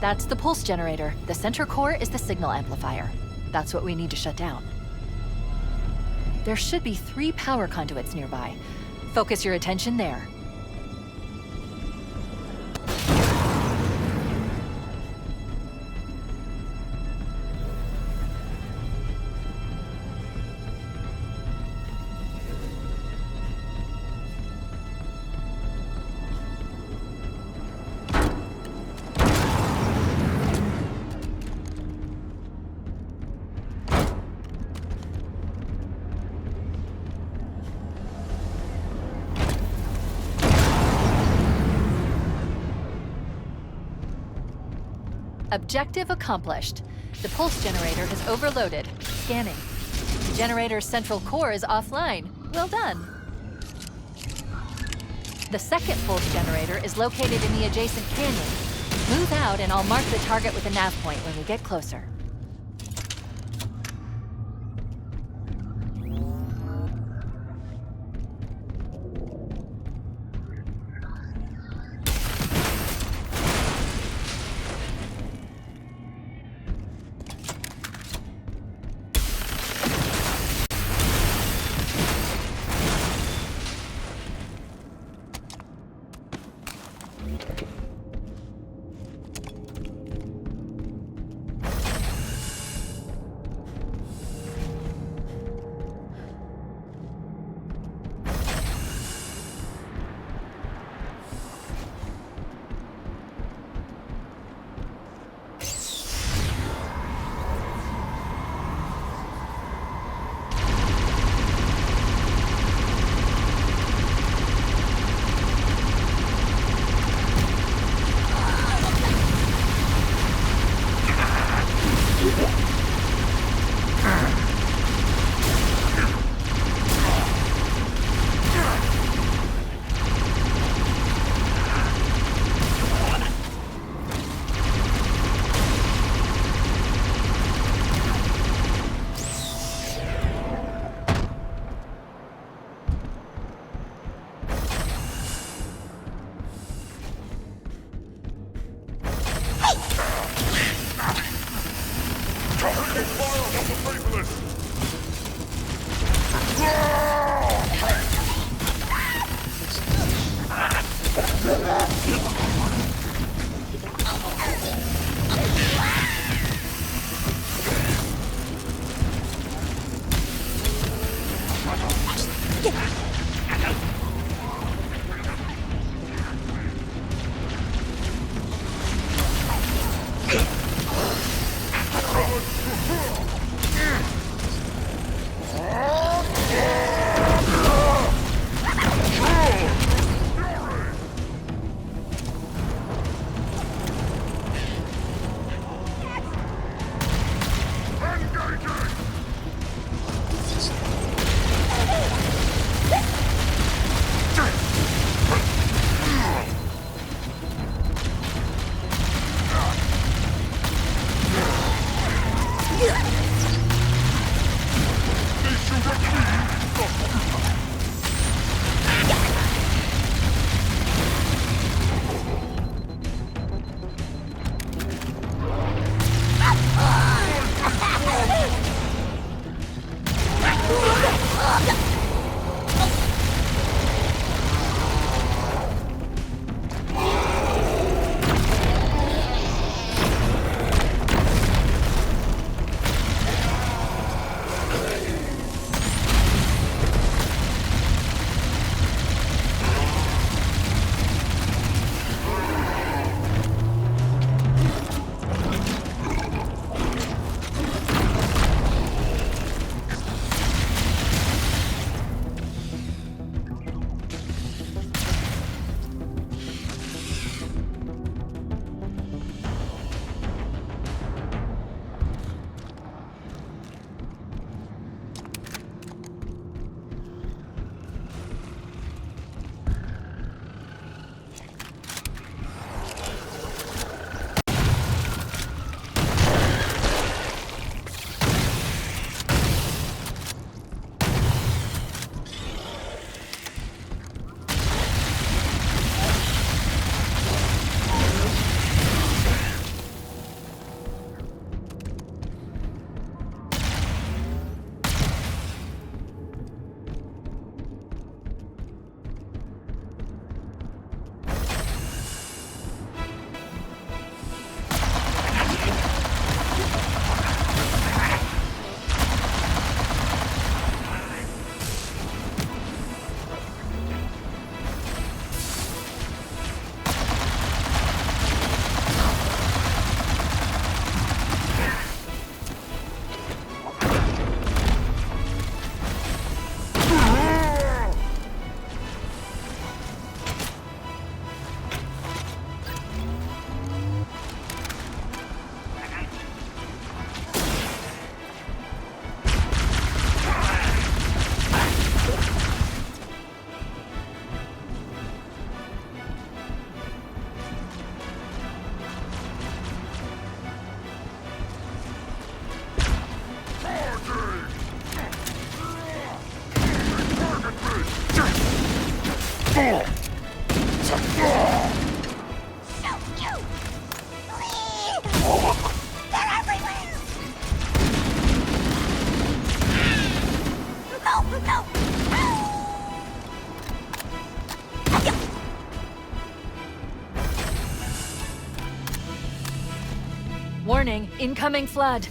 That's the pulse generator. The center core is the signal amplifier. That's what we need to shut down. There should be 3 power conduits nearby. Focus your attention there. Objective accomplished. The pulse generator is overloaded. Scanning. The generator's central core is offline. Well done. The second pulse generator is located in the adjacent canyon. Move out and I'll mark the target with a nav point when we get closer. Warning, incoming flood.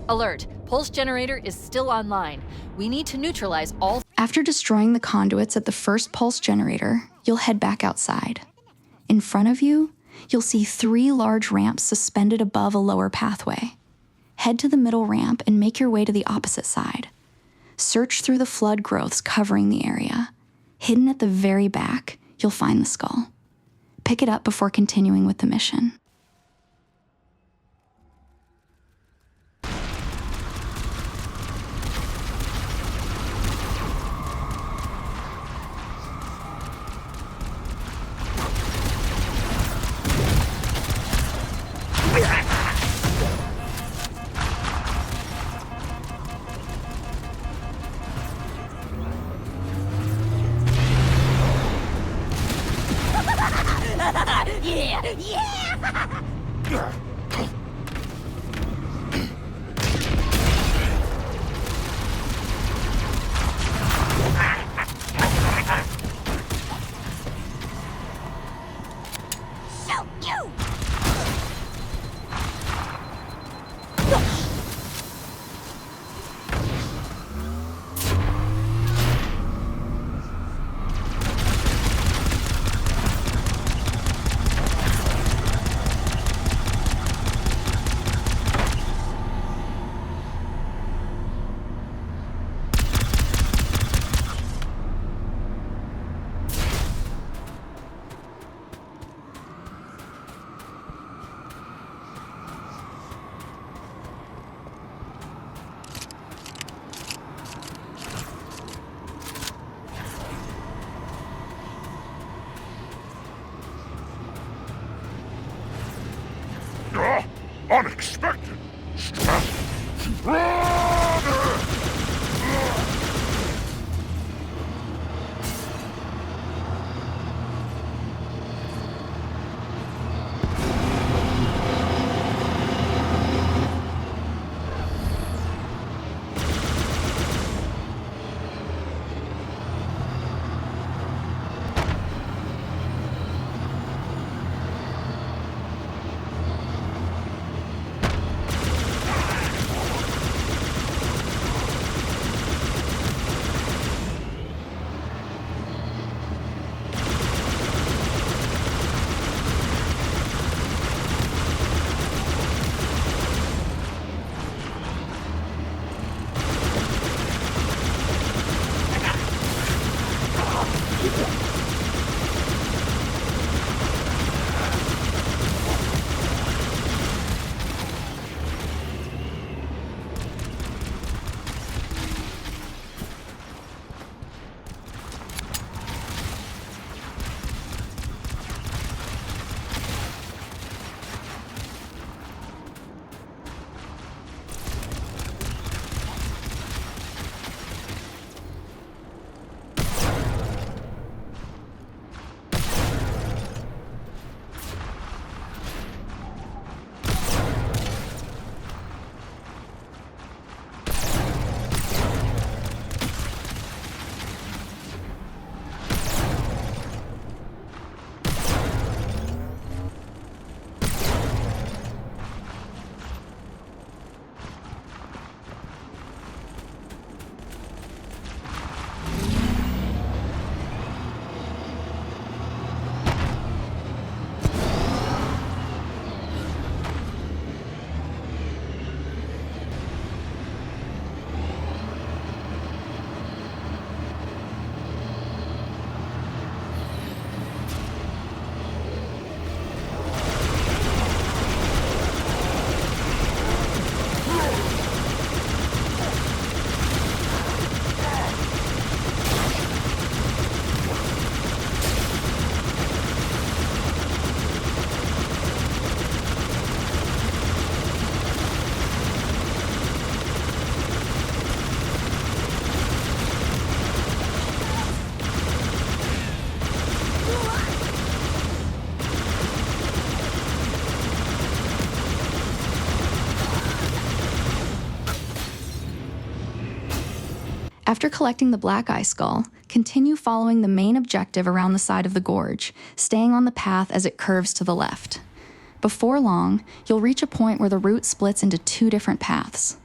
Alert. Pulse generator is still online. We need to neutralize all... After destroying the conduits at the first pulse generator, you'll head back outside. In front of you, you'll see 3 large ramps suspended above a lower pathway. Head to the middle ramp and make your way to the opposite side. Search through the flood growths covering the area. Hidden at the very back, you'll find the skull. Pick it up before continuing with the mission. Unexpected! After collecting the Black Eye Skull, continue following the main objective around the side of the gorge, staying on the path as it curves to the left. Before long, you'll reach a point where the route splits into 2 different paths.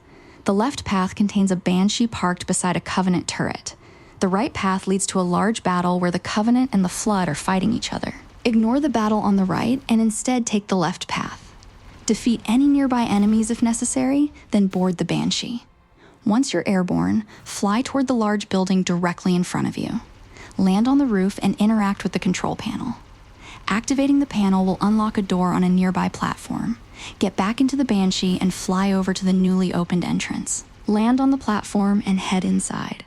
The left path contains a banshee parked beside a Covenant turret. The right path leads to a large battle where the Covenant and the Flood are fighting each other. Ignore the battle on the right and instead take the left path. Defeat any nearby enemies if necessary, then board the banshee. Once you're airborne, fly toward the large building directly in front of you. Land on the roof and interact with the control panel. Activating the panel will unlock a door on a nearby platform. Get back into the Banshee and fly over to the newly opened entrance. Land on the platform and head inside.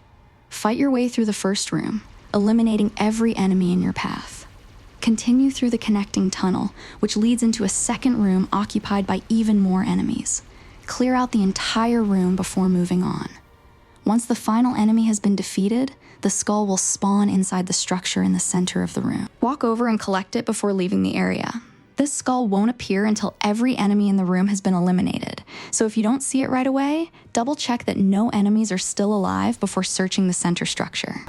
Fight your way through the first room, eliminating every enemy in your path. Continue through the connecting tunnel, which leads into a second room occupied by even more enemies. Clear out the entire room before moving on. Once the final enemy has been defeated, the skull will spawn inside the structure in the center of the room. Walk over and collect it before leaving the area. This skull won't appear until every enemy in the room has been eliminated, so if you don't see it right away, double check that no enemies are still alive before searching the center structure.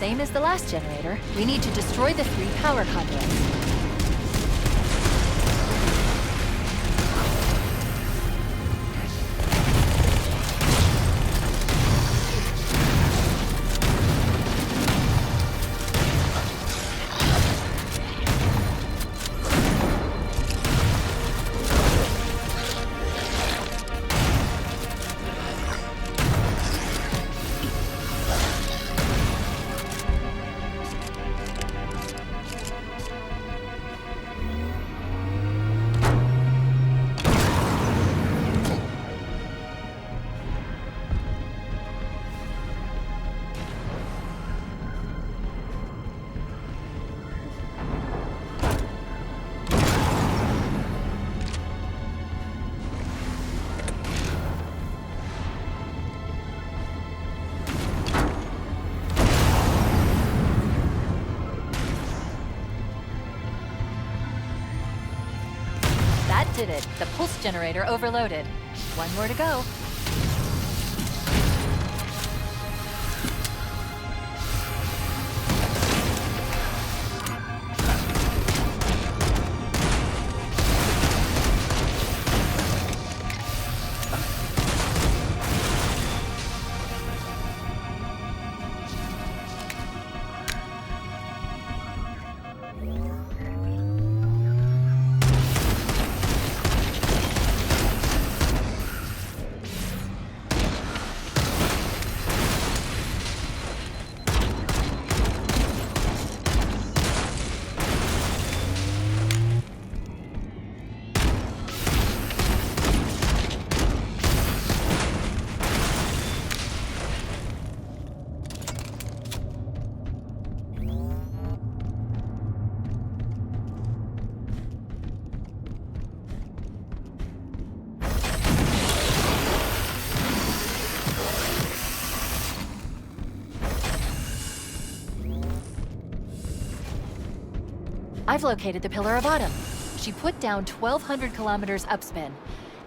Same as the last generator, we need to destroy the 3 power conduits. Did it. The pulse generator overloaded. One more to go. I've located the Pillar of Autumn. She put down 1,200 kilometers upspin.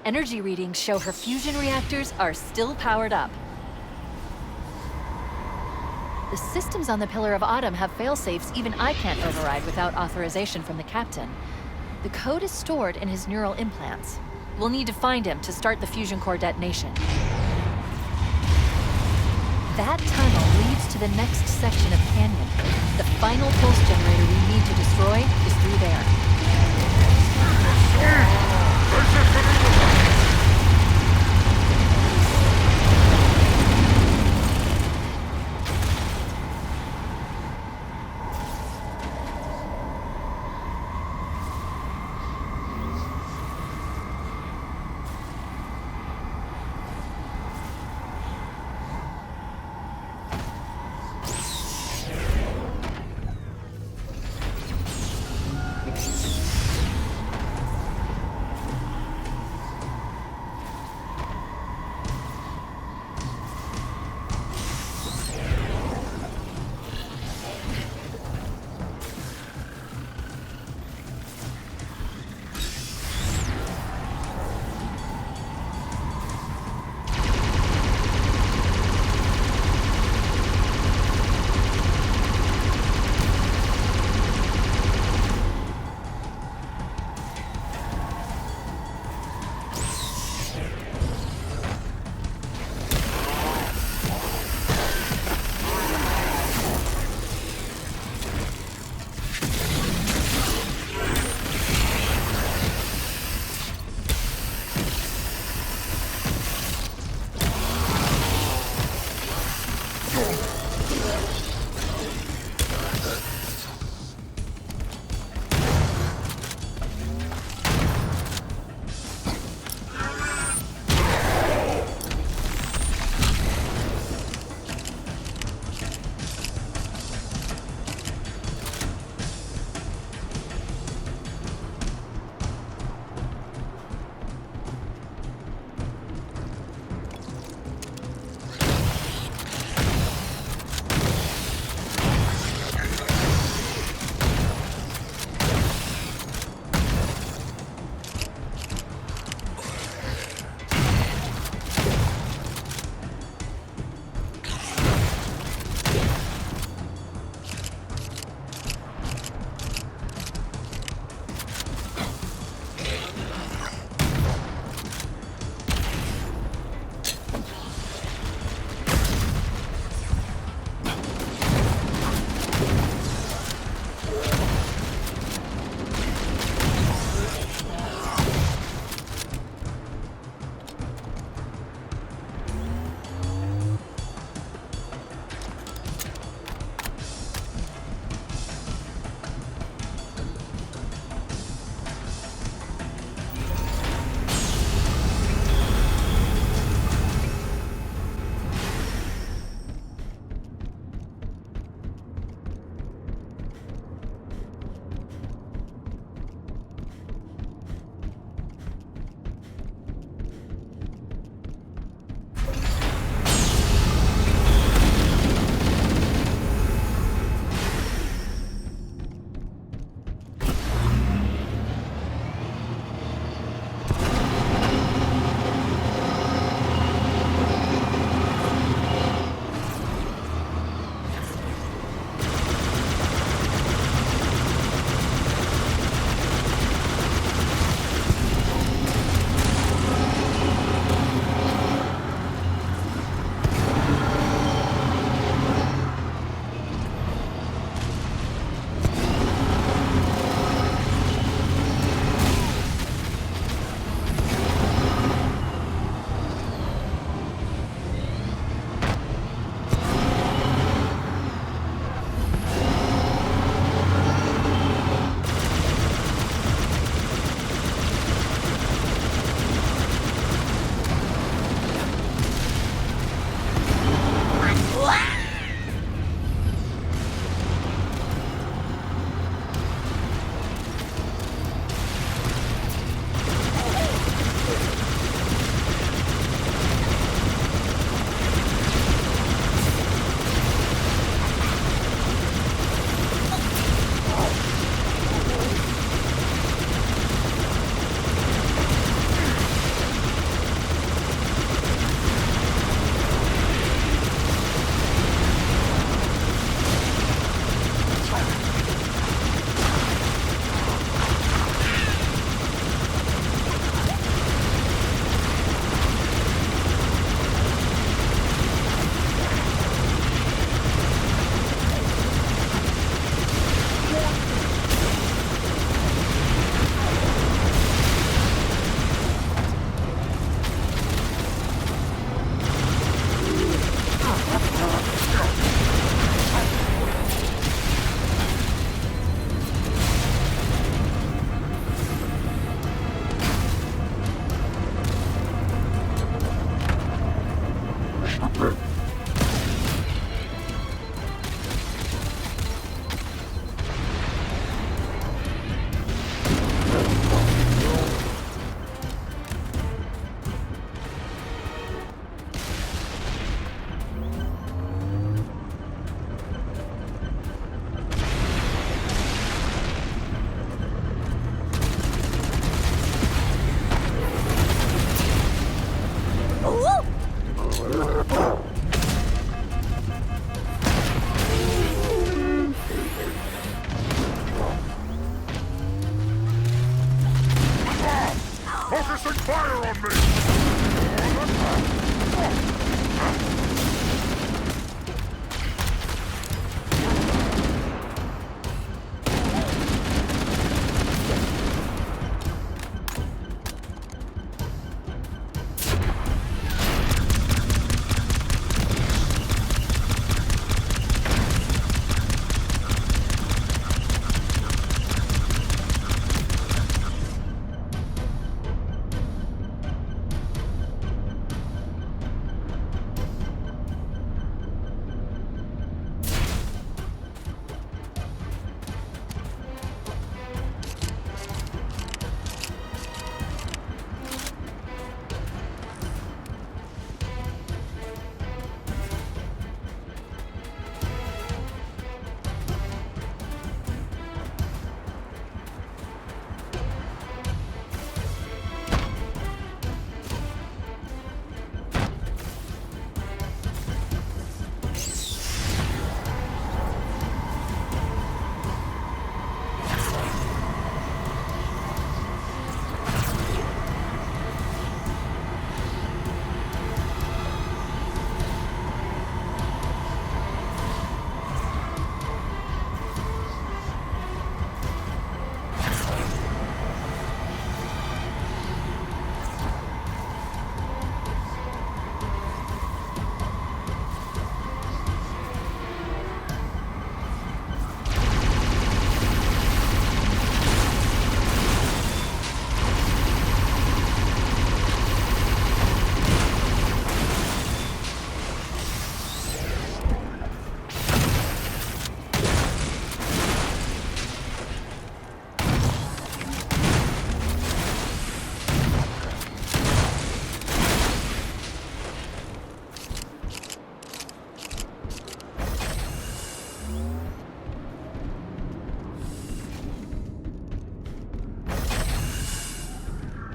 Energy readings show her fusion reactors are still powered up. The systems on the Pillar of Autumn have failsafes even I can't override without authorization from the captain. The code is stored in his neural implants. We'll need to find him to start the fusion core detonation. That tunnel leads to the next section of canyon. The final pulse generator we need to destroy is through there.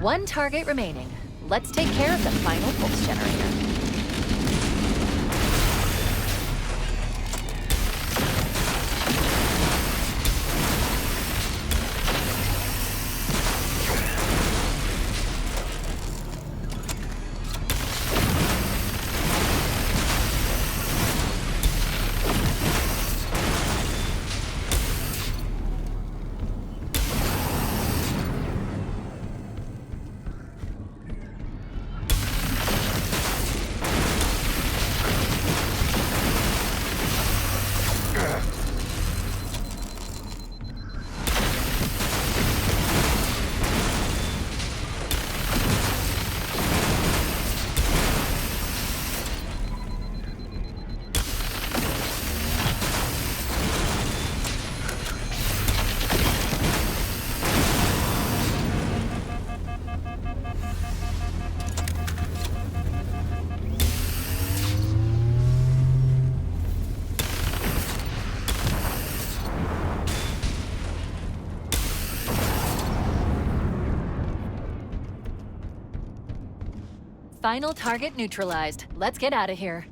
One target remaining. Let's take care of the final pulse generator. Final target neutralized. Let's get out of here.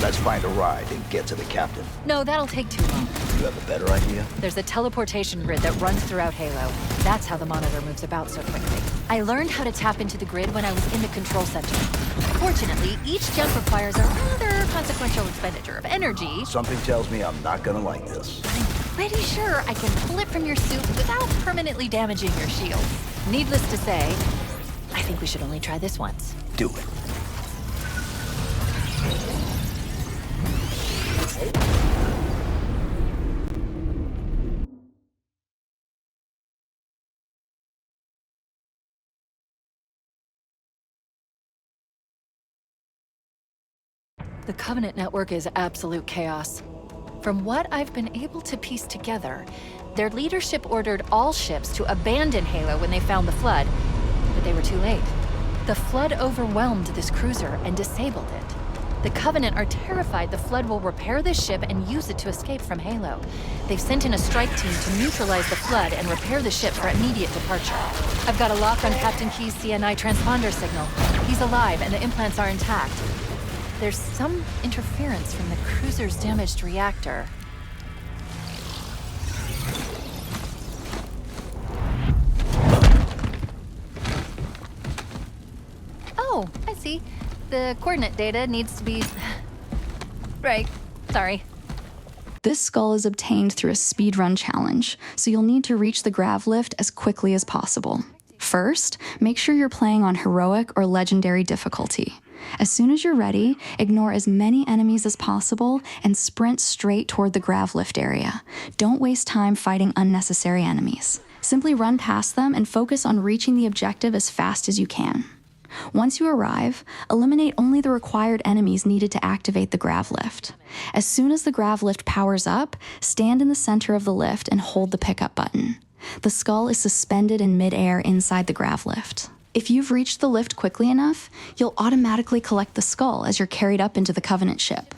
Let's find a ride and get to the captain. No, that'll take too long. You have a better idea? There's a teleportation grid that runs throughout Halo. That's how the monitor moves about so quickly. I learned how to tap into the grid when I was in the control center. Fortunately, each jump requires a rather consequential expenditure of energy. Something tells me I'm not gonna like this. I'm pretty sure I can pull it from your suit without permanently damaging your shield. Needless to say, I think we should only try this once. Do it. The Covenant network is absolute chaos. From what I've been able to piece together, their leadership ordered all ships to abandon Halo when they found the Flood, but they were too late. The Flood overwhelmed this cruiser and disabled it. The Covenant are terrified the Flood will repair this ship and use it to escape from Halo. They've sent in a strike team to neutralize the Flood and repair the ship for immediate departure. I've got a lock on Captain Key's CNI transponder signal. He's alive and the implants are intact. There's some interference from the cruiser's damaged reactor. Oh, I see. The coordinate data needs to be... Right, sorry. This skull is obtained through a speedrun challenge, so you'll need to reach the grav lift as quickly as possible. First, make sure you're playing on heroic or legendary difficulty. As soon as you're ready, ignore as many enemies as possible and sprint straight toward the grav lift area. Don't waste time fighting unnecessary enemies. Simply run past them and focus on reaching the objective as fast as you can. Once you arrive, eliminate only the required enemies needed to activate the grav lift. As soon as the grav lift powers up, stand in the center of the lift and hold the pickup button. The skull is suspended in midair inside the grav lift. If you've reached the lift quickly enough, you'll automatically collect the skull as you're carried up into the Covenant ship.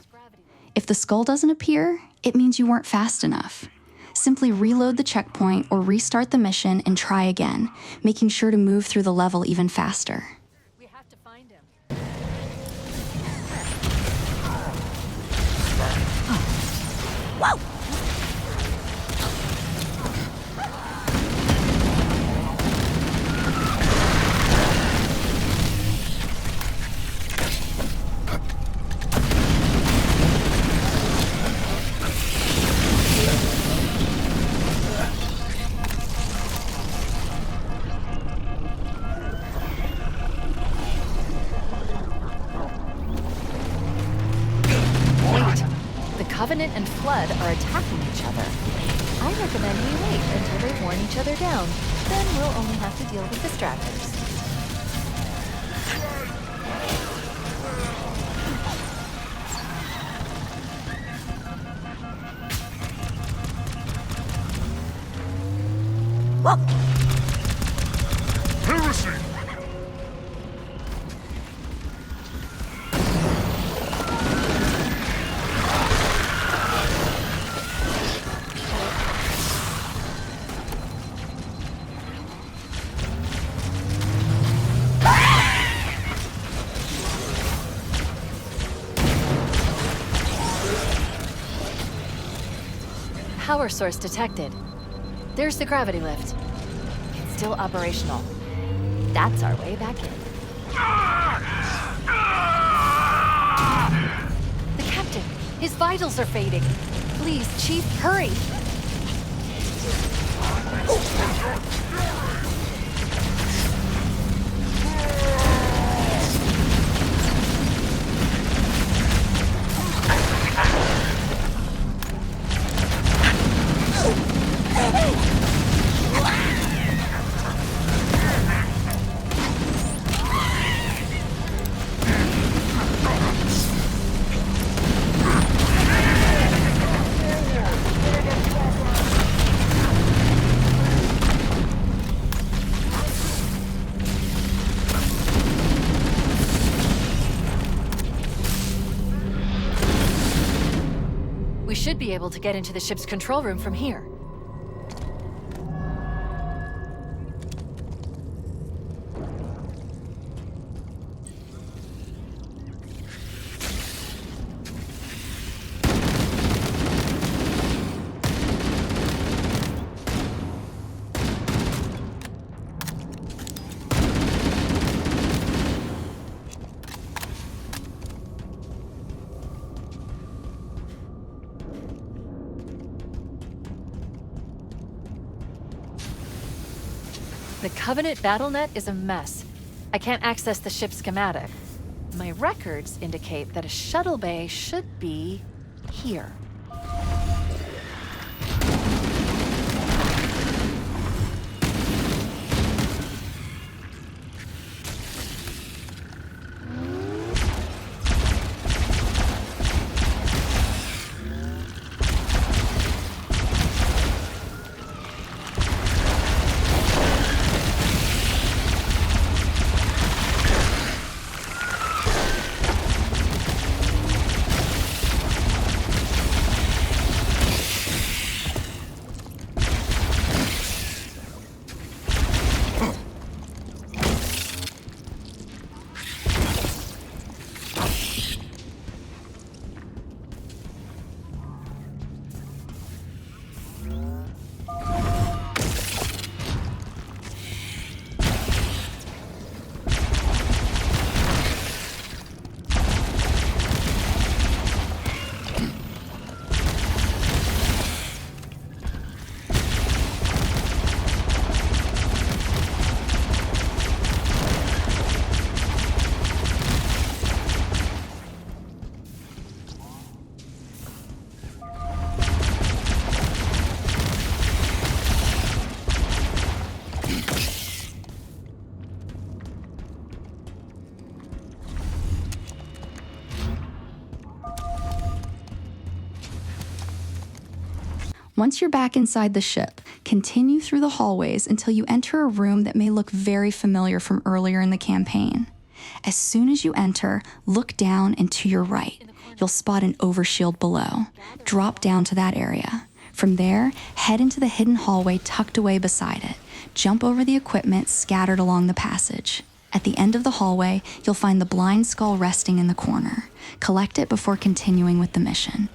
If the skull doesn't appear, it means you weren't fast enough. Simply reload the checkpoint or restart the mission and try again, making sure to move through the level even faster. We have to find him. Whoa! Covenant and Flood are attacking each other. I recommend we wait until they've worn each other down. Then we'll only have to deal with distractors. Heresy! power source detected. There's the gravity lift. It's still operational. That's our way back in. The captain! His vitals are fading. Please, Chief, hurry! We should be able to get into the ship's control room from here. The Covenant BattleNet is a mess. I can't access the ship's schematic. My records indicate that a shuttle bay should be here. Once you're back inside the ship, continue through the hallways until you enter a room that may look very familiar from earlier in the campaign. As soon as you enter, look down and to your right. You'll spot an overshield below. Drop down to that area. From there, head into the hidden hallway tucked away beside it. Jump over the equipment scattered along the passage. At the end of the hallway, you'll find the blind skull resting in the corner. Collect it before continuing with the mission.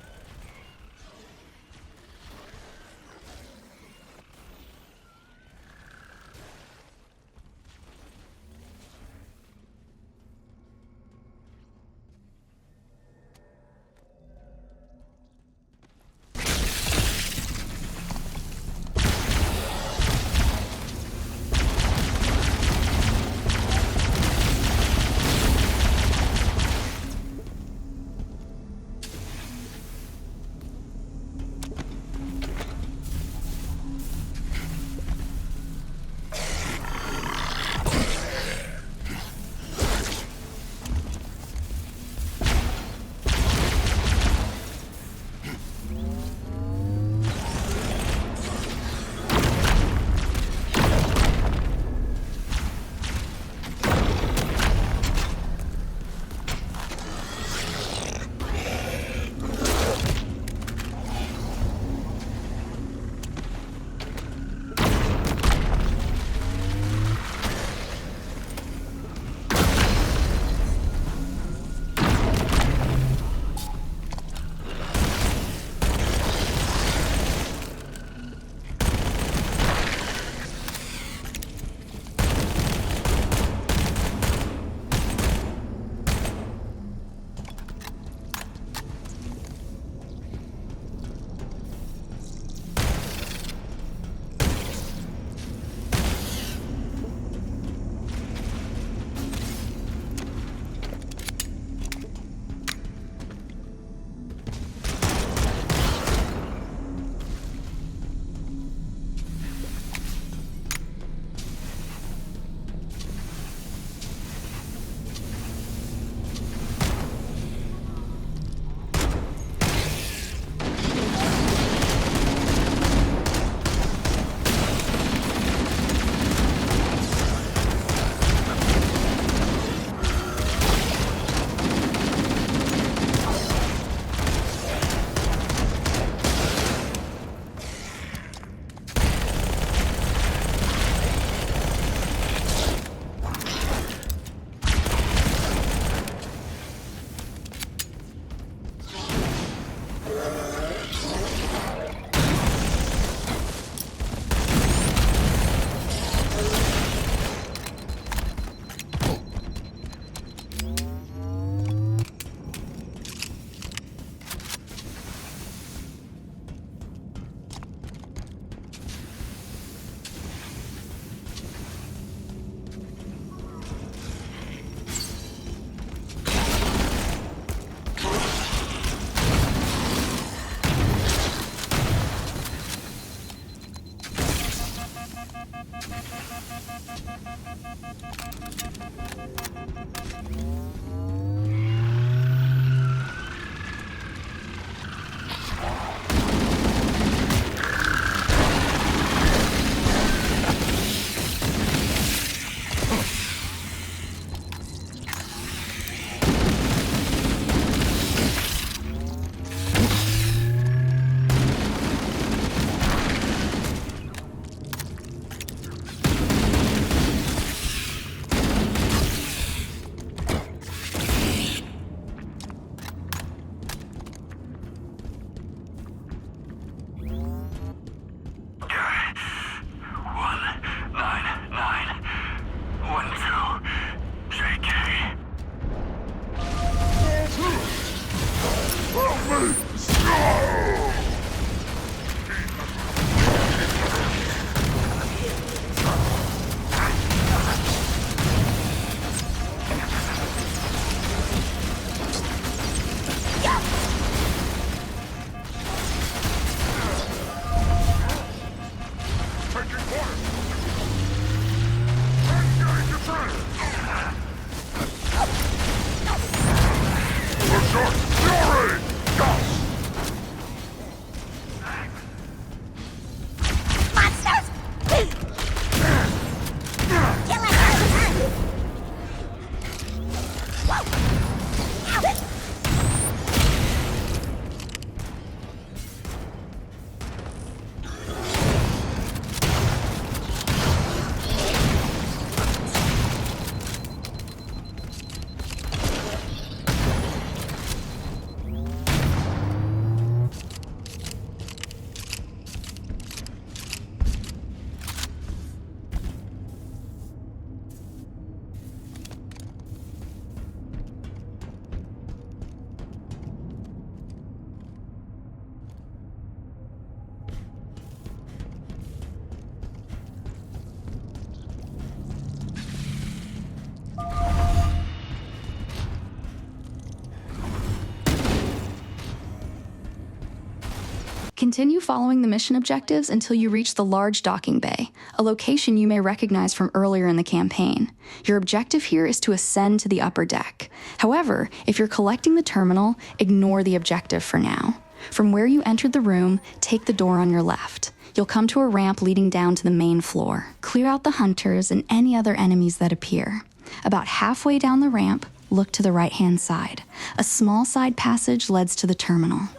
Continue following the mission objectives until you reach the large docking bay, a location you may recognize from earlier in the campaign. Your objective here is to ascend to the upper deck. However, if you're collecting the terminal, ignore the objective for now. From where you entered the room, take the door on your left. You'll come to a ramp leading down to the main floor. Clear out the hunters and any other enemies that appear. About halfway down the ramp, look to the right-hand side. A small side passage leads to the terminal.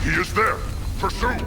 He is there! Pursue!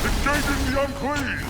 Engaging the unclean!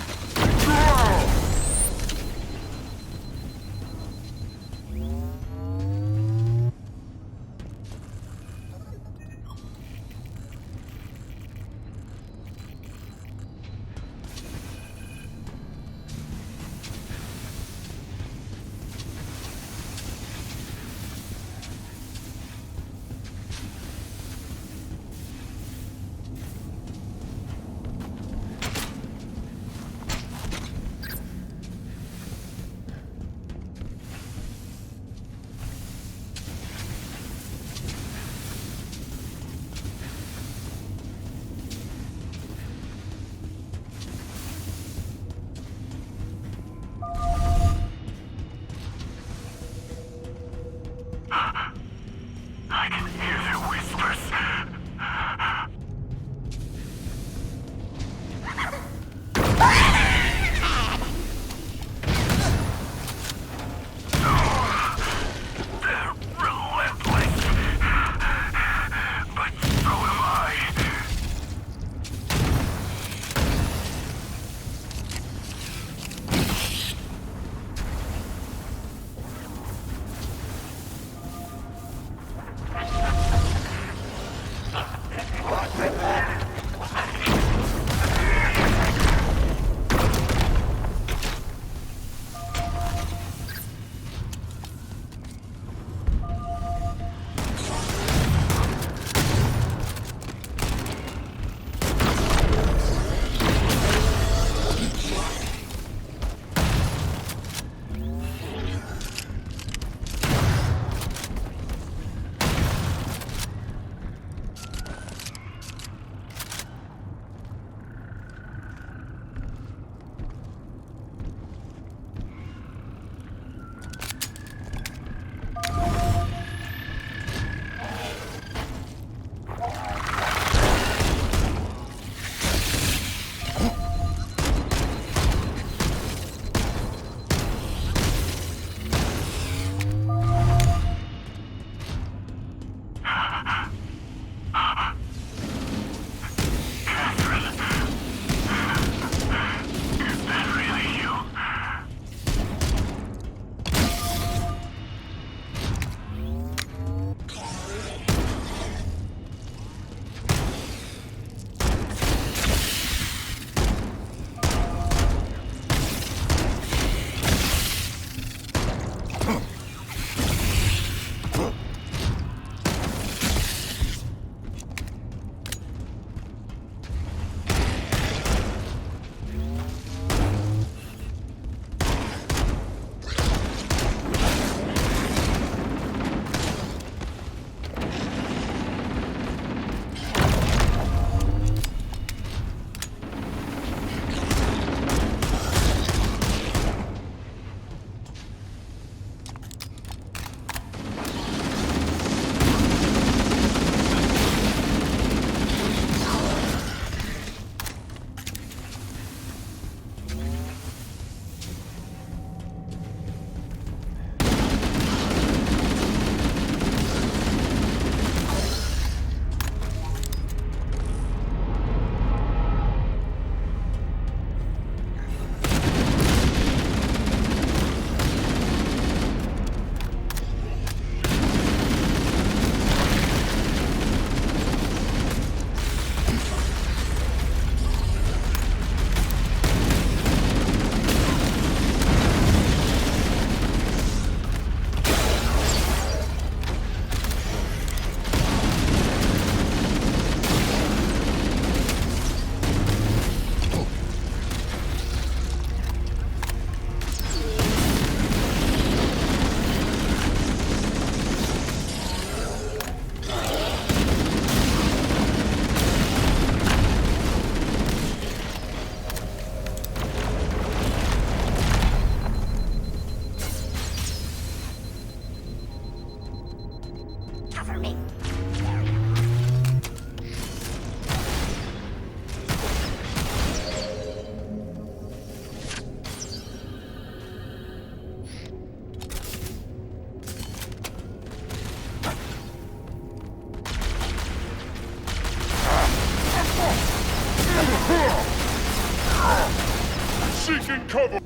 Seeking cover!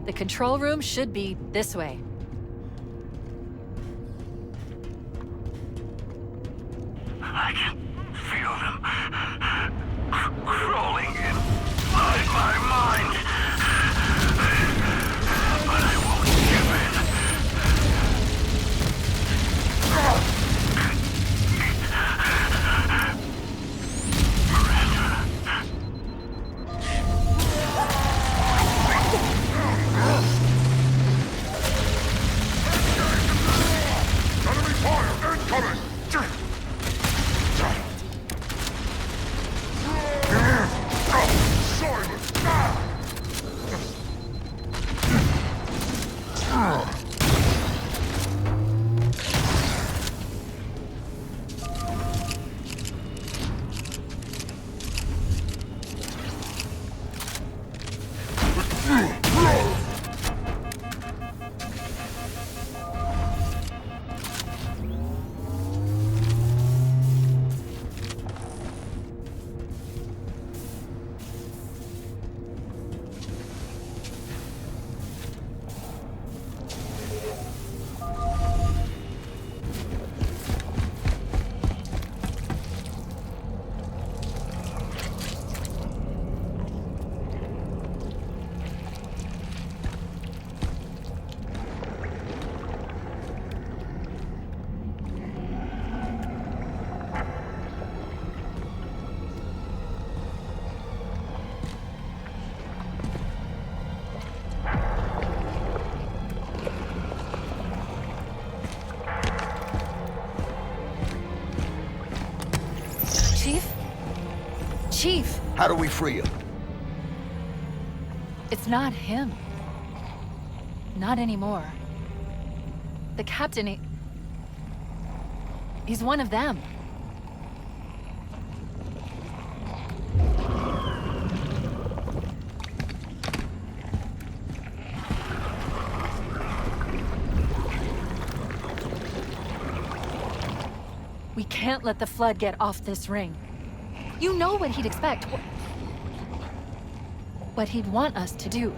The control room should be this way. I can feel them crawling inside my mind. But I won't give in. Enemy fire incoming! Chief! How do we free him? It's not him. Not anymore. The captain, he's one of them. We can't let the Flood get off this ring. You know what he'd expect. What he'd want us to do.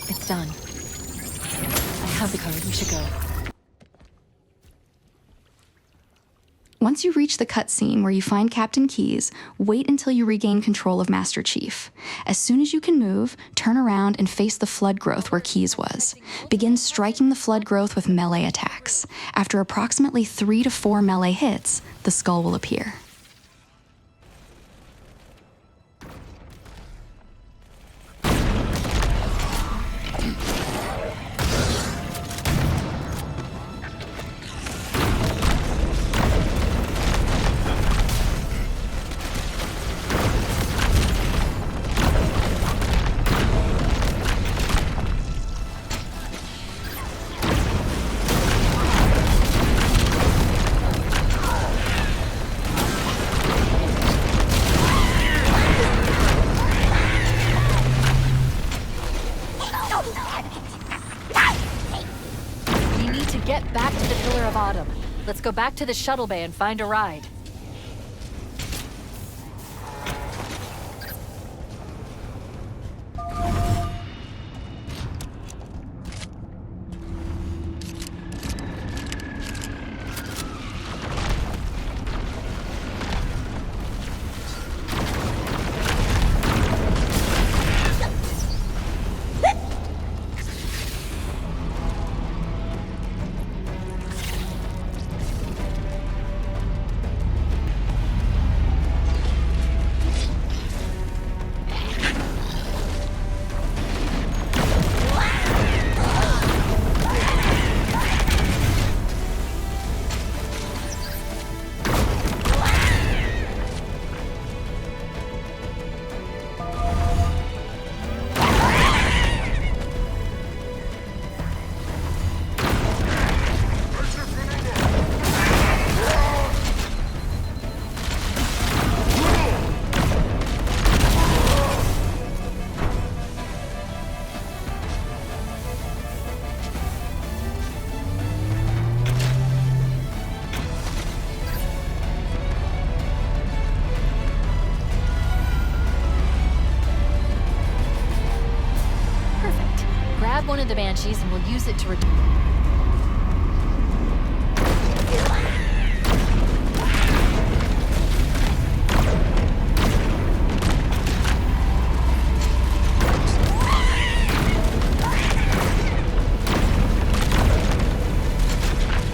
It's done. I have the code. We should go. Once you reach the cutscene where you find Captain Keyes, wait until you regain control of Master Chief. As soon as you can move, turn around and face the flood growth where Keyes was. Begin striking the flood growth with melee attacks. After approximately 3 to 4 melee hits, the skull will appear. Let's go back to the shuttle bay and find a ride. Grab one of the Banshees and we'll use it to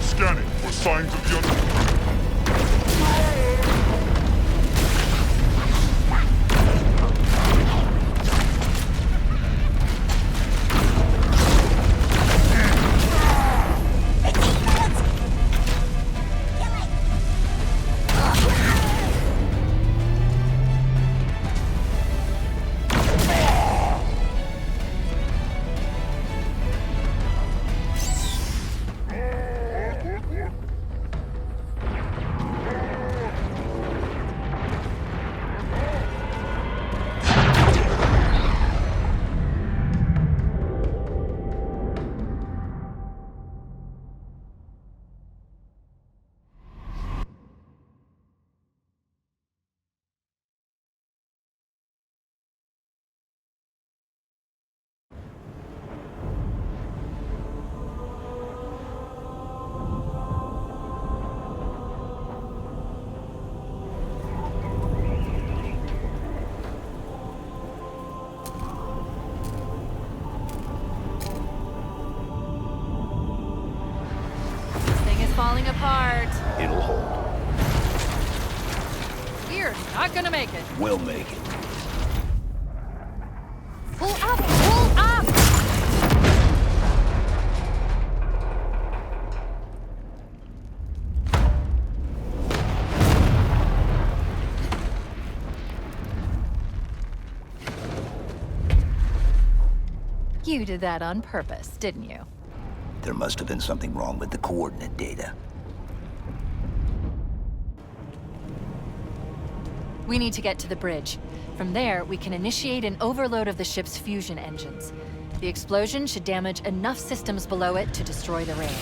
Scanning for signs of the undead. falling apart. It'll hold. We're not gonna make it. We'll make it. Pull up! Pull up! You did that on purpose, didn't you? There must have been something wrong with the coordinate data. We need to get to the bridge. From there, we can initiate an overload of the ship's fusion engines. The explosion should damage enough systems below it to destroy the ray.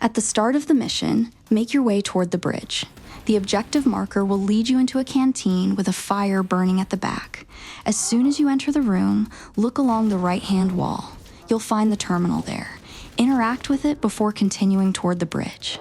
At the start of the mission, make your way toward the bridge. The objective marker will lead you into a canteen with a fire burning at the back. As soon as you enter the room, look along the right-hand wall. You'll find the terminal there. Interact with it before continuing toward the bridge.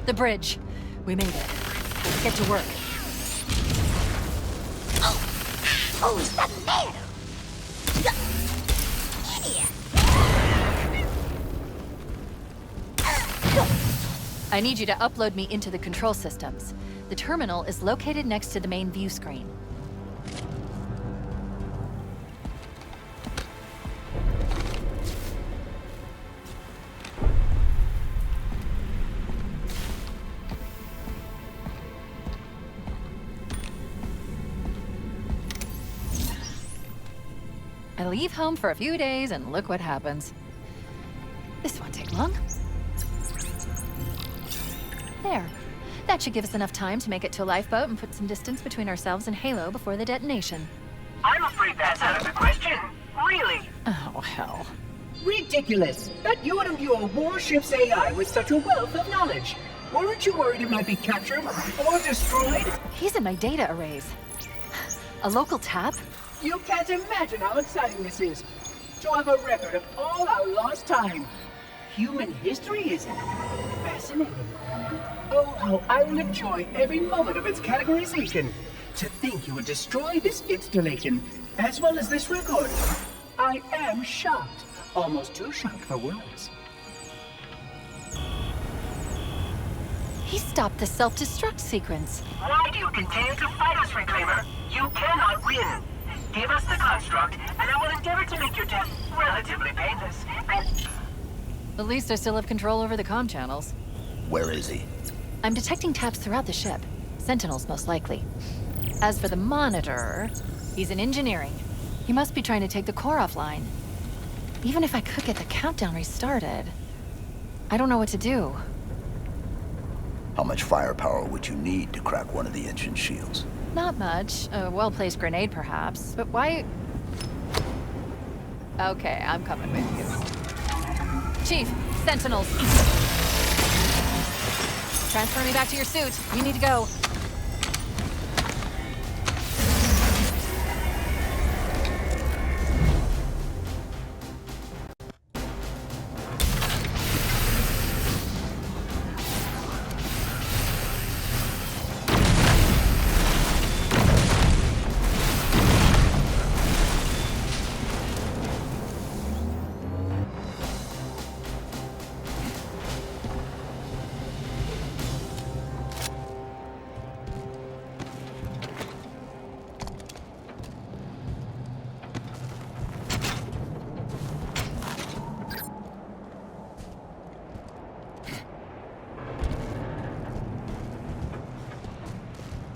The bridge. We made it. Let's get to work. Who's the man? Idiot! I need you to upload me into the control systems. The terminal is located next to the main view screen. I leave home for a few days and look what happens. This won't take long. There. That should give us enough time to make it to a lifeboat and put some distance between ourselves and Halo before the detonation. I'm afraid that's out of the question. Really? Oh, hell. Ridiculous! That you would imbue a warship's AI with such a wealth of knowledge. Weren't you worried it might be captured or destroyed? He's in my data arrays. A local tap? You can't imagine how exciting this is. To have a record of all our lost time. Human history is fascinating. Oh, how I will enjoy every moment of its categorization. To think you would destroy this installation, as well as this record. I am shocked. Almost too shocked for words. He stopped the self-destruct sequence. Why do you continue to fight us, Reclaimer? You cannot win. Give us the construct, and I will endeavor to make your death relatively painless. At least I still have control over the comm channels. Where is he? I'm detecting taps throughout the ship. Sentinels, most likely. As for the monitor, he's in engineering. He must be trying to take the core offline. Even if I could get the countdown restarted, I don't know what to do. How much firepower would you need to crack one of the engine shields? Not much. A well-placed grenade, perhaps. But why... Okay, I'm coming with you. Chief, Sentinels. Transfer me back to your suit. You need to go.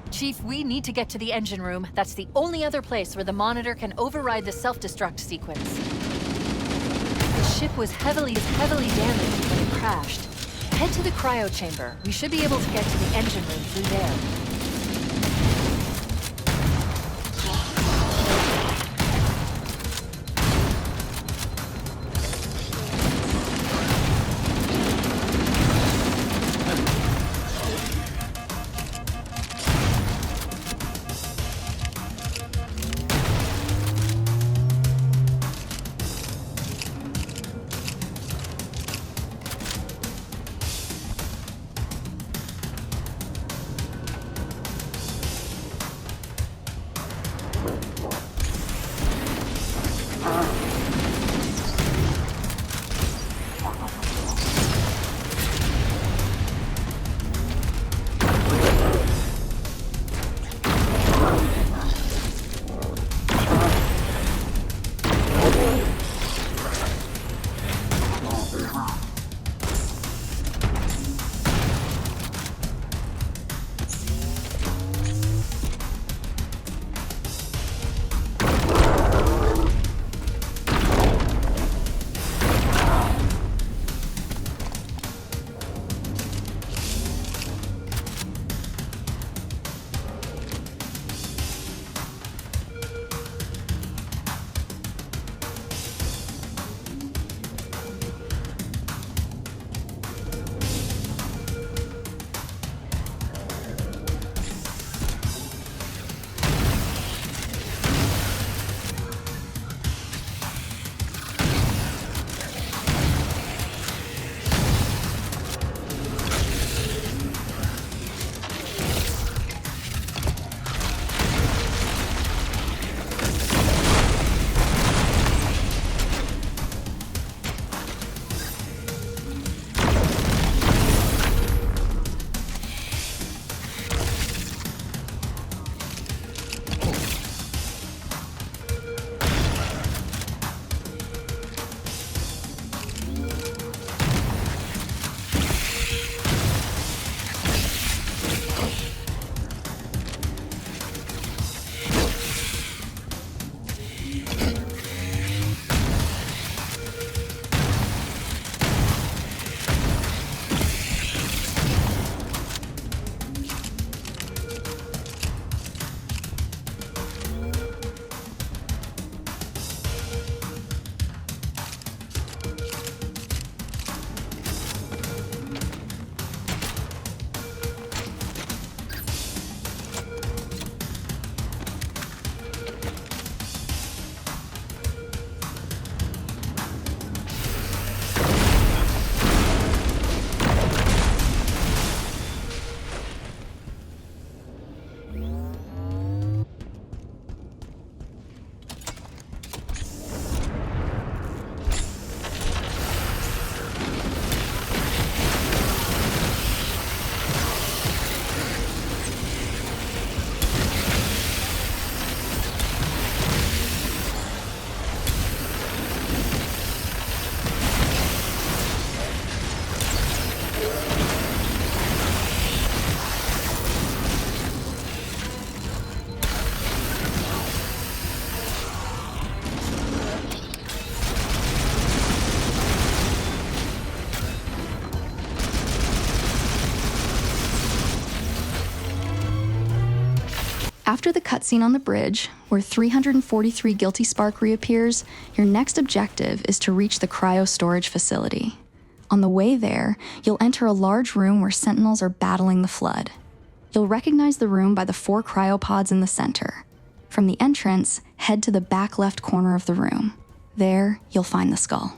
Chief, we need to get to the engine room. That's the only other place where the monitor can override the self-destruct sequence. The ship was heavily damaged when it crashed. Head to the cryo chamber. We should be able to get to the engine room through there. After the cutscene on the bridge, where 343 Guilty Spark reappears, your next objective is to reach the cryo storage facility. On the way there, you'll enter a large room where sentinels are battling the flood. You'll recognize the room by the 4 cryopods in the center. From the entrance, head to the back left corner of the room. There, you'll find the skull.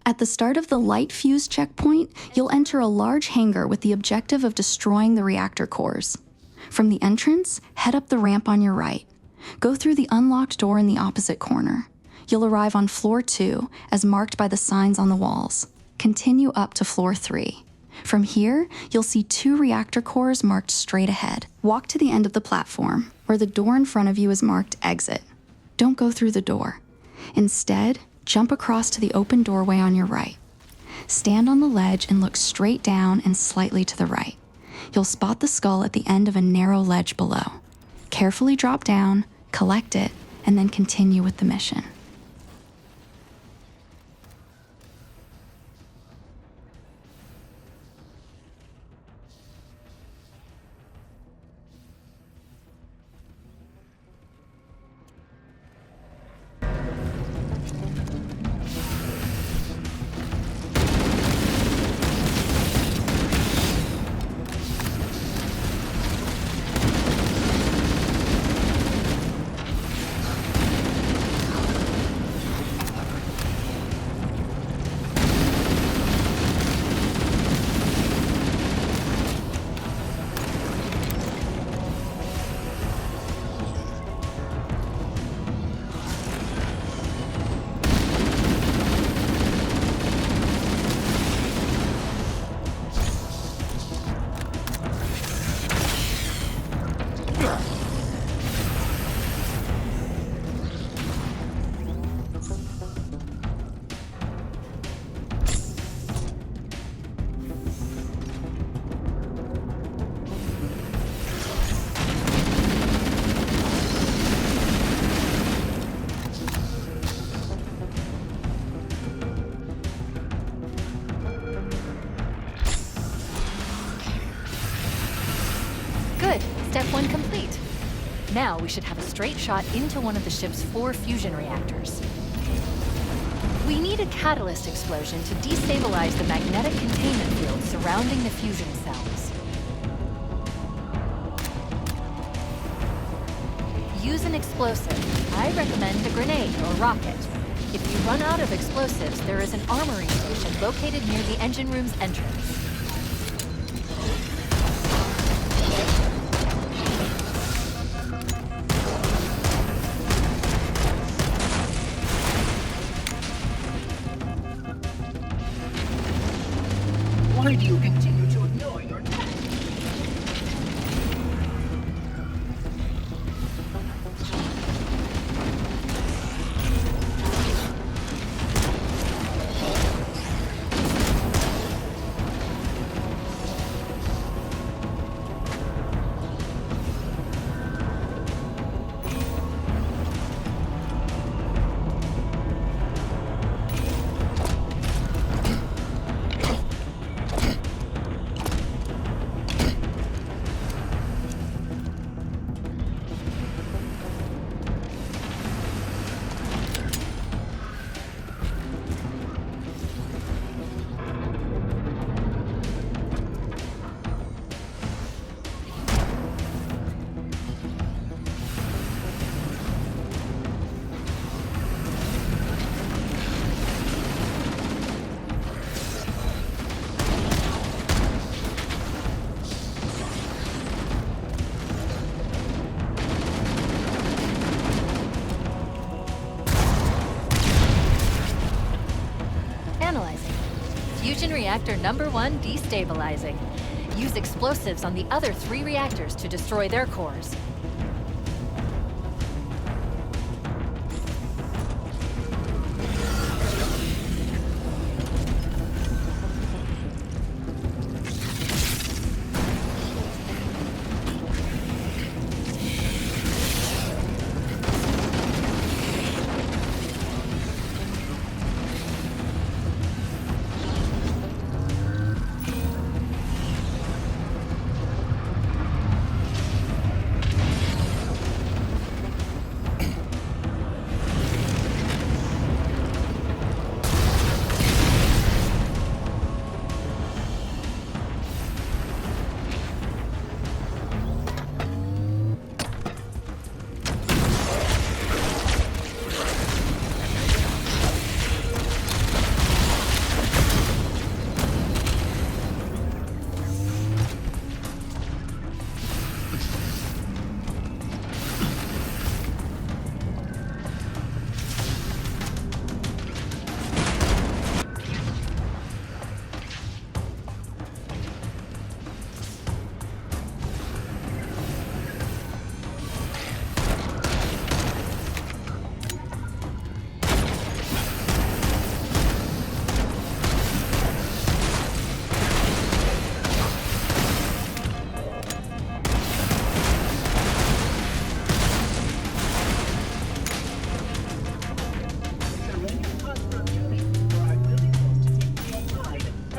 At the start of the light fuse checkpoint, you'll enter a large hangar with the objective of destroying the reactor cores. From the entrance, head up the ramp on your right. Go through the unlocked door in the opposite corner. You'll arrive on floor 2, as marked by the signs on the walls. Continue up to floor 3. From here, you'll see 2 reactor cores marked straight ahead. Walk to the end of the platform, where the door in front of you is marked Exit. Don't go through the door. Instead, jump across to the open doorway on your right. Stand on the ledge and look straight down and slightly to the right. You'll spot the skull at the end of a narrow ledge below. Carefully drop down, collect it, and then continue with the mission. Good. Step 1 complete. Now we should have a straight shot into one of the ship's 4 fusion reactors. We need a catalyst explosion to destabilize the magnetic containment field surrounding the fusion cells. Use an explosive. I recommend a grenade or rocket. If you run out of explosives, there is an armory station located near the engine room's entrance. Why do you continue to ignore your task? Fusion reactor number 1 destabilizing. Use explosives on the other 3 reactors to destroy their cores.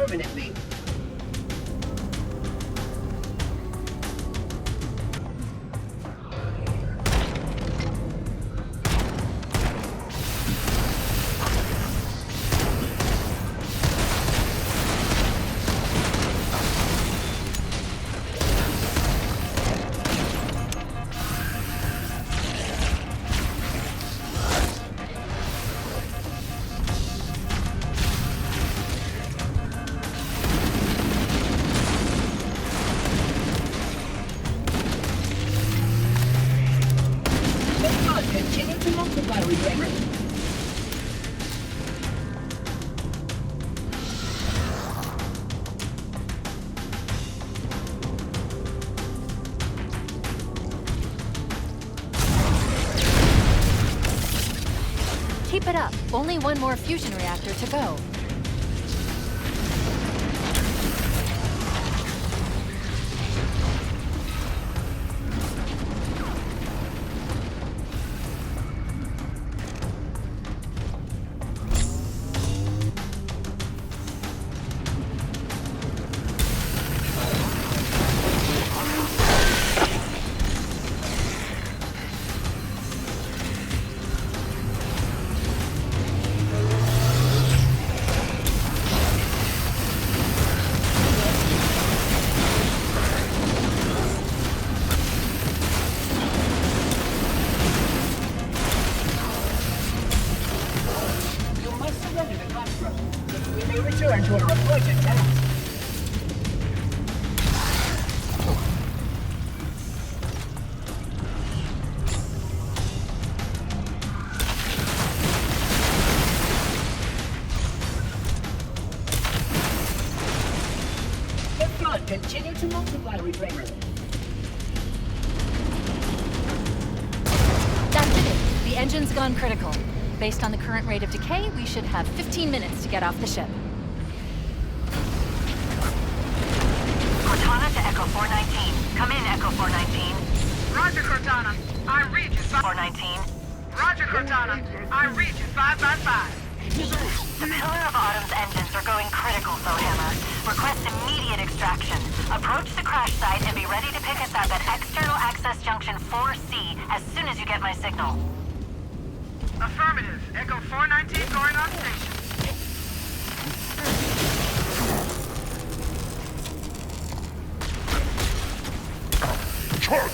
permanently. Continue to multiply Redeemer. Keep it up. Only one more fusion reactor to go. Return to our appointed task. The flood continue to multiply, Redeemer. That's it. The engine's gone critical. Based on the current rate of decay, we should have 15 minutes to get off the ship. Cortana to Echo 419. Come in, Echo 419. Roger, Cortana. I read you. 419. Roger, Cortana. I read you 5 by 5. The Pillar of Autumn's engines are going critical, Hammer. Request immediate extraction. Approach the crash site and be ready to pick us up at External Access Junction 4C as soon as you get my signal. Affirmative. Echo 419 going on station. Charge!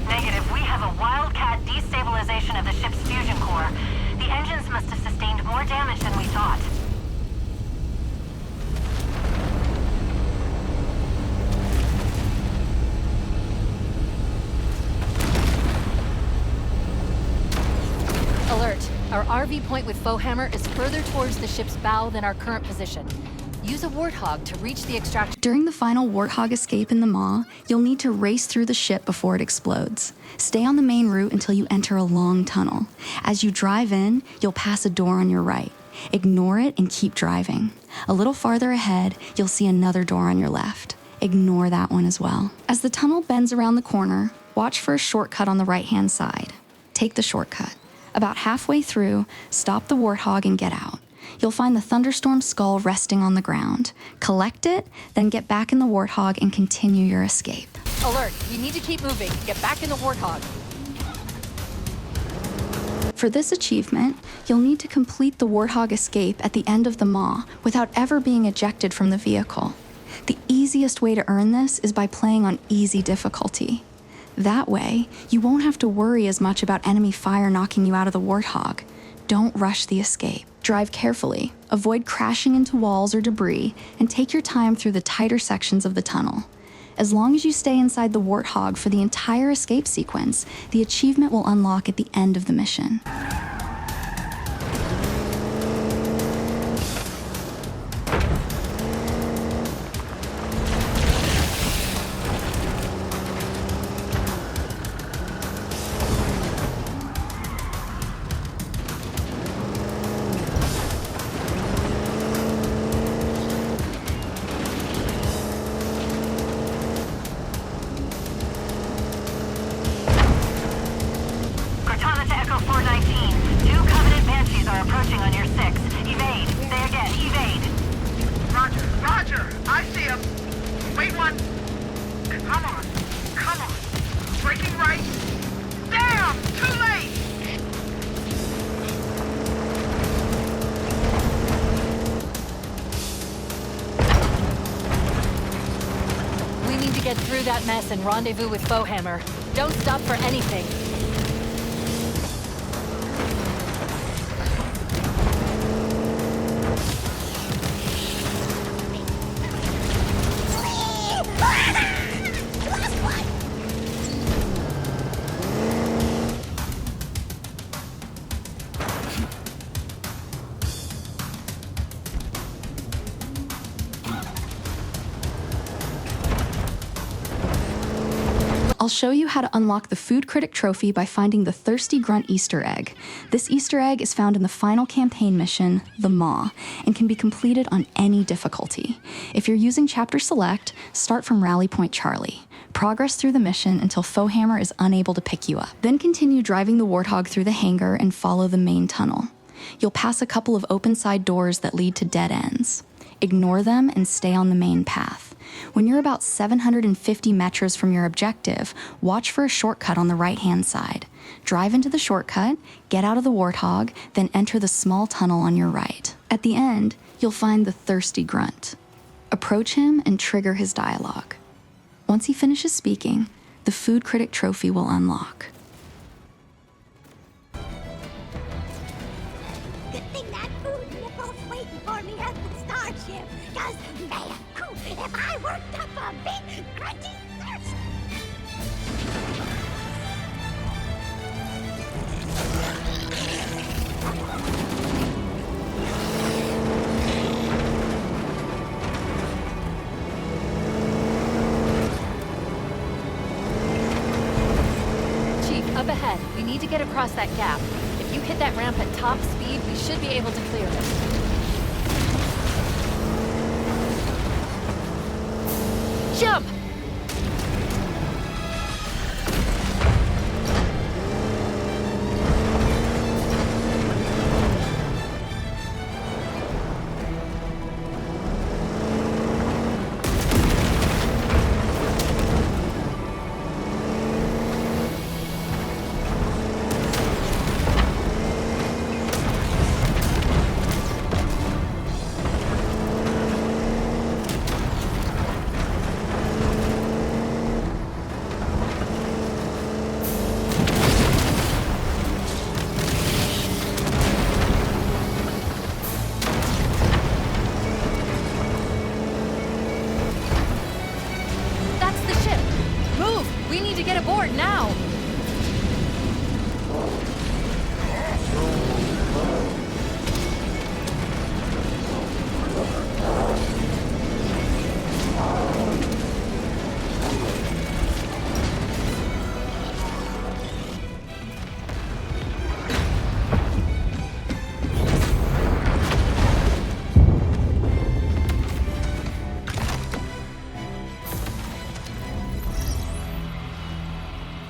Negative. We have a wildcat destabilization of the ship's fusion core. The engines must have sustained more damage than we thought. Alert. Our RV point with Fohammer is further towards the ship's bow than our current position. Use a warthog to reach the extraction. During the final warthog escape in the maw, you'll need to race through the ship before it explodes. Stay on the main route until you enter a long tunnel. As you drive in, you'll pass a door on your right. Ignore it and keep driving. A little farther ahead, you'll see another door on your left. Ignore that one as well. As the tunnel bends around the corner, watch for a shortcut on the right-hand side. Take the shortcut. About halfway through, stop the warthog and get out. You'll find the Thunderstorm skull resting on the ground. Collect it, then get back in the warthog and continue your escape. Alert, you need to keep moving. Get back in the warthog. For this achievement, you'll need to complete the warthog escape at the end of the maw without ever being ejected from the vehicle. The easiest way to earn this is by playing on easy difficulty. That way, you won't have to worry as much about enemy fire knocking you out of the warthog. Don't rush the escape. Drive carefully, avoid crashing into walls or debris, and take your time through the tighter sections of the tunnel. As long as you stay inside the warthog for the entire escape sequence, the achievement will unlock at the end of the mission. Get through that mess and rendezvous with Foehammer. Don't stop for anything. I'll show you how to unlock the Food Critic trophy by finding the Thirsty Grunt Easter egg. This Easter egg is found in the final campaign mission, The Maw, and can be completed on any difficulty. If you're using Chapter Select, start from Rally Point Charlie. Progress through the mission until Foehammer is unable to pick you up. Then continue driving the warthog through the hangar and follow the main tunnel. You'll pass a couple of open side doors that lead to dead ends. Ignore them and stay on the main path. When you're about 750 meters from your objective, watch for a shortcut on the right-hand side. Drive into the shortcut, get out of the warthog, then enter the small tunnel on your right. At the end, you'll find the Thirsty Grunt. Approach him and trigger his dialogue. Once he finishes speaking, the Food Critic trophy will unlock. Good thing that food nipple's waiting for me at the starship. Cause man, if I worked up a big grunty thirst. Chief, up ahead. We need to get across that gap. If you hit that ramp at top speed, we should be able to clear it. Jump!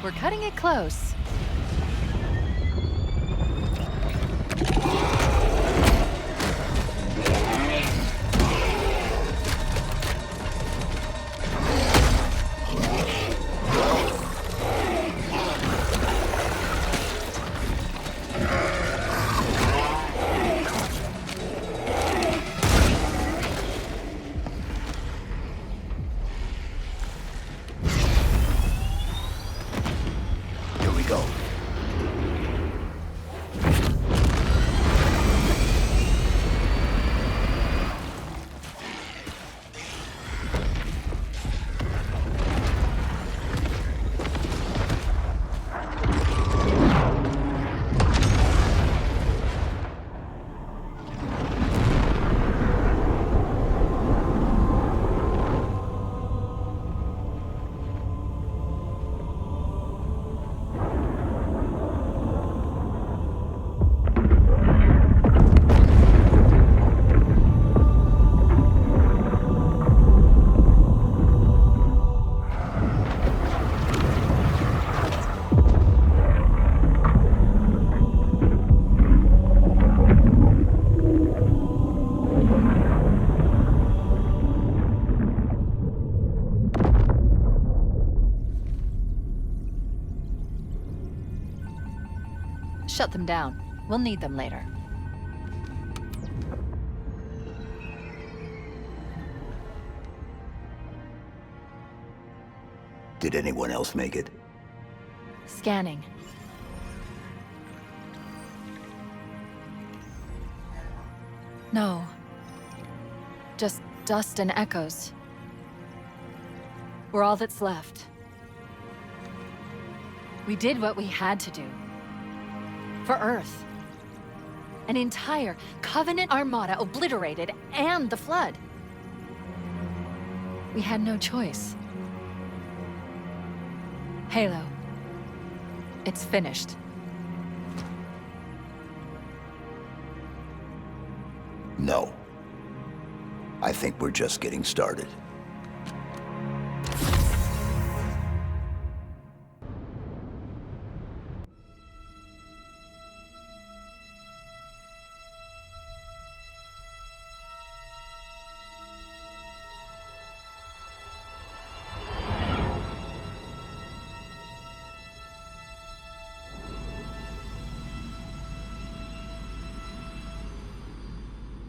We're cutting it close. shut them down. We'll need them later. Did anyone else make it? Scanning. No. Just dust and echoes. We're all that's left. We did what we had to do. For Earth. An entire Covenant armada obliterated, and the Flood. We had no choice. Halo. It's finished. No. I think we're just getting started.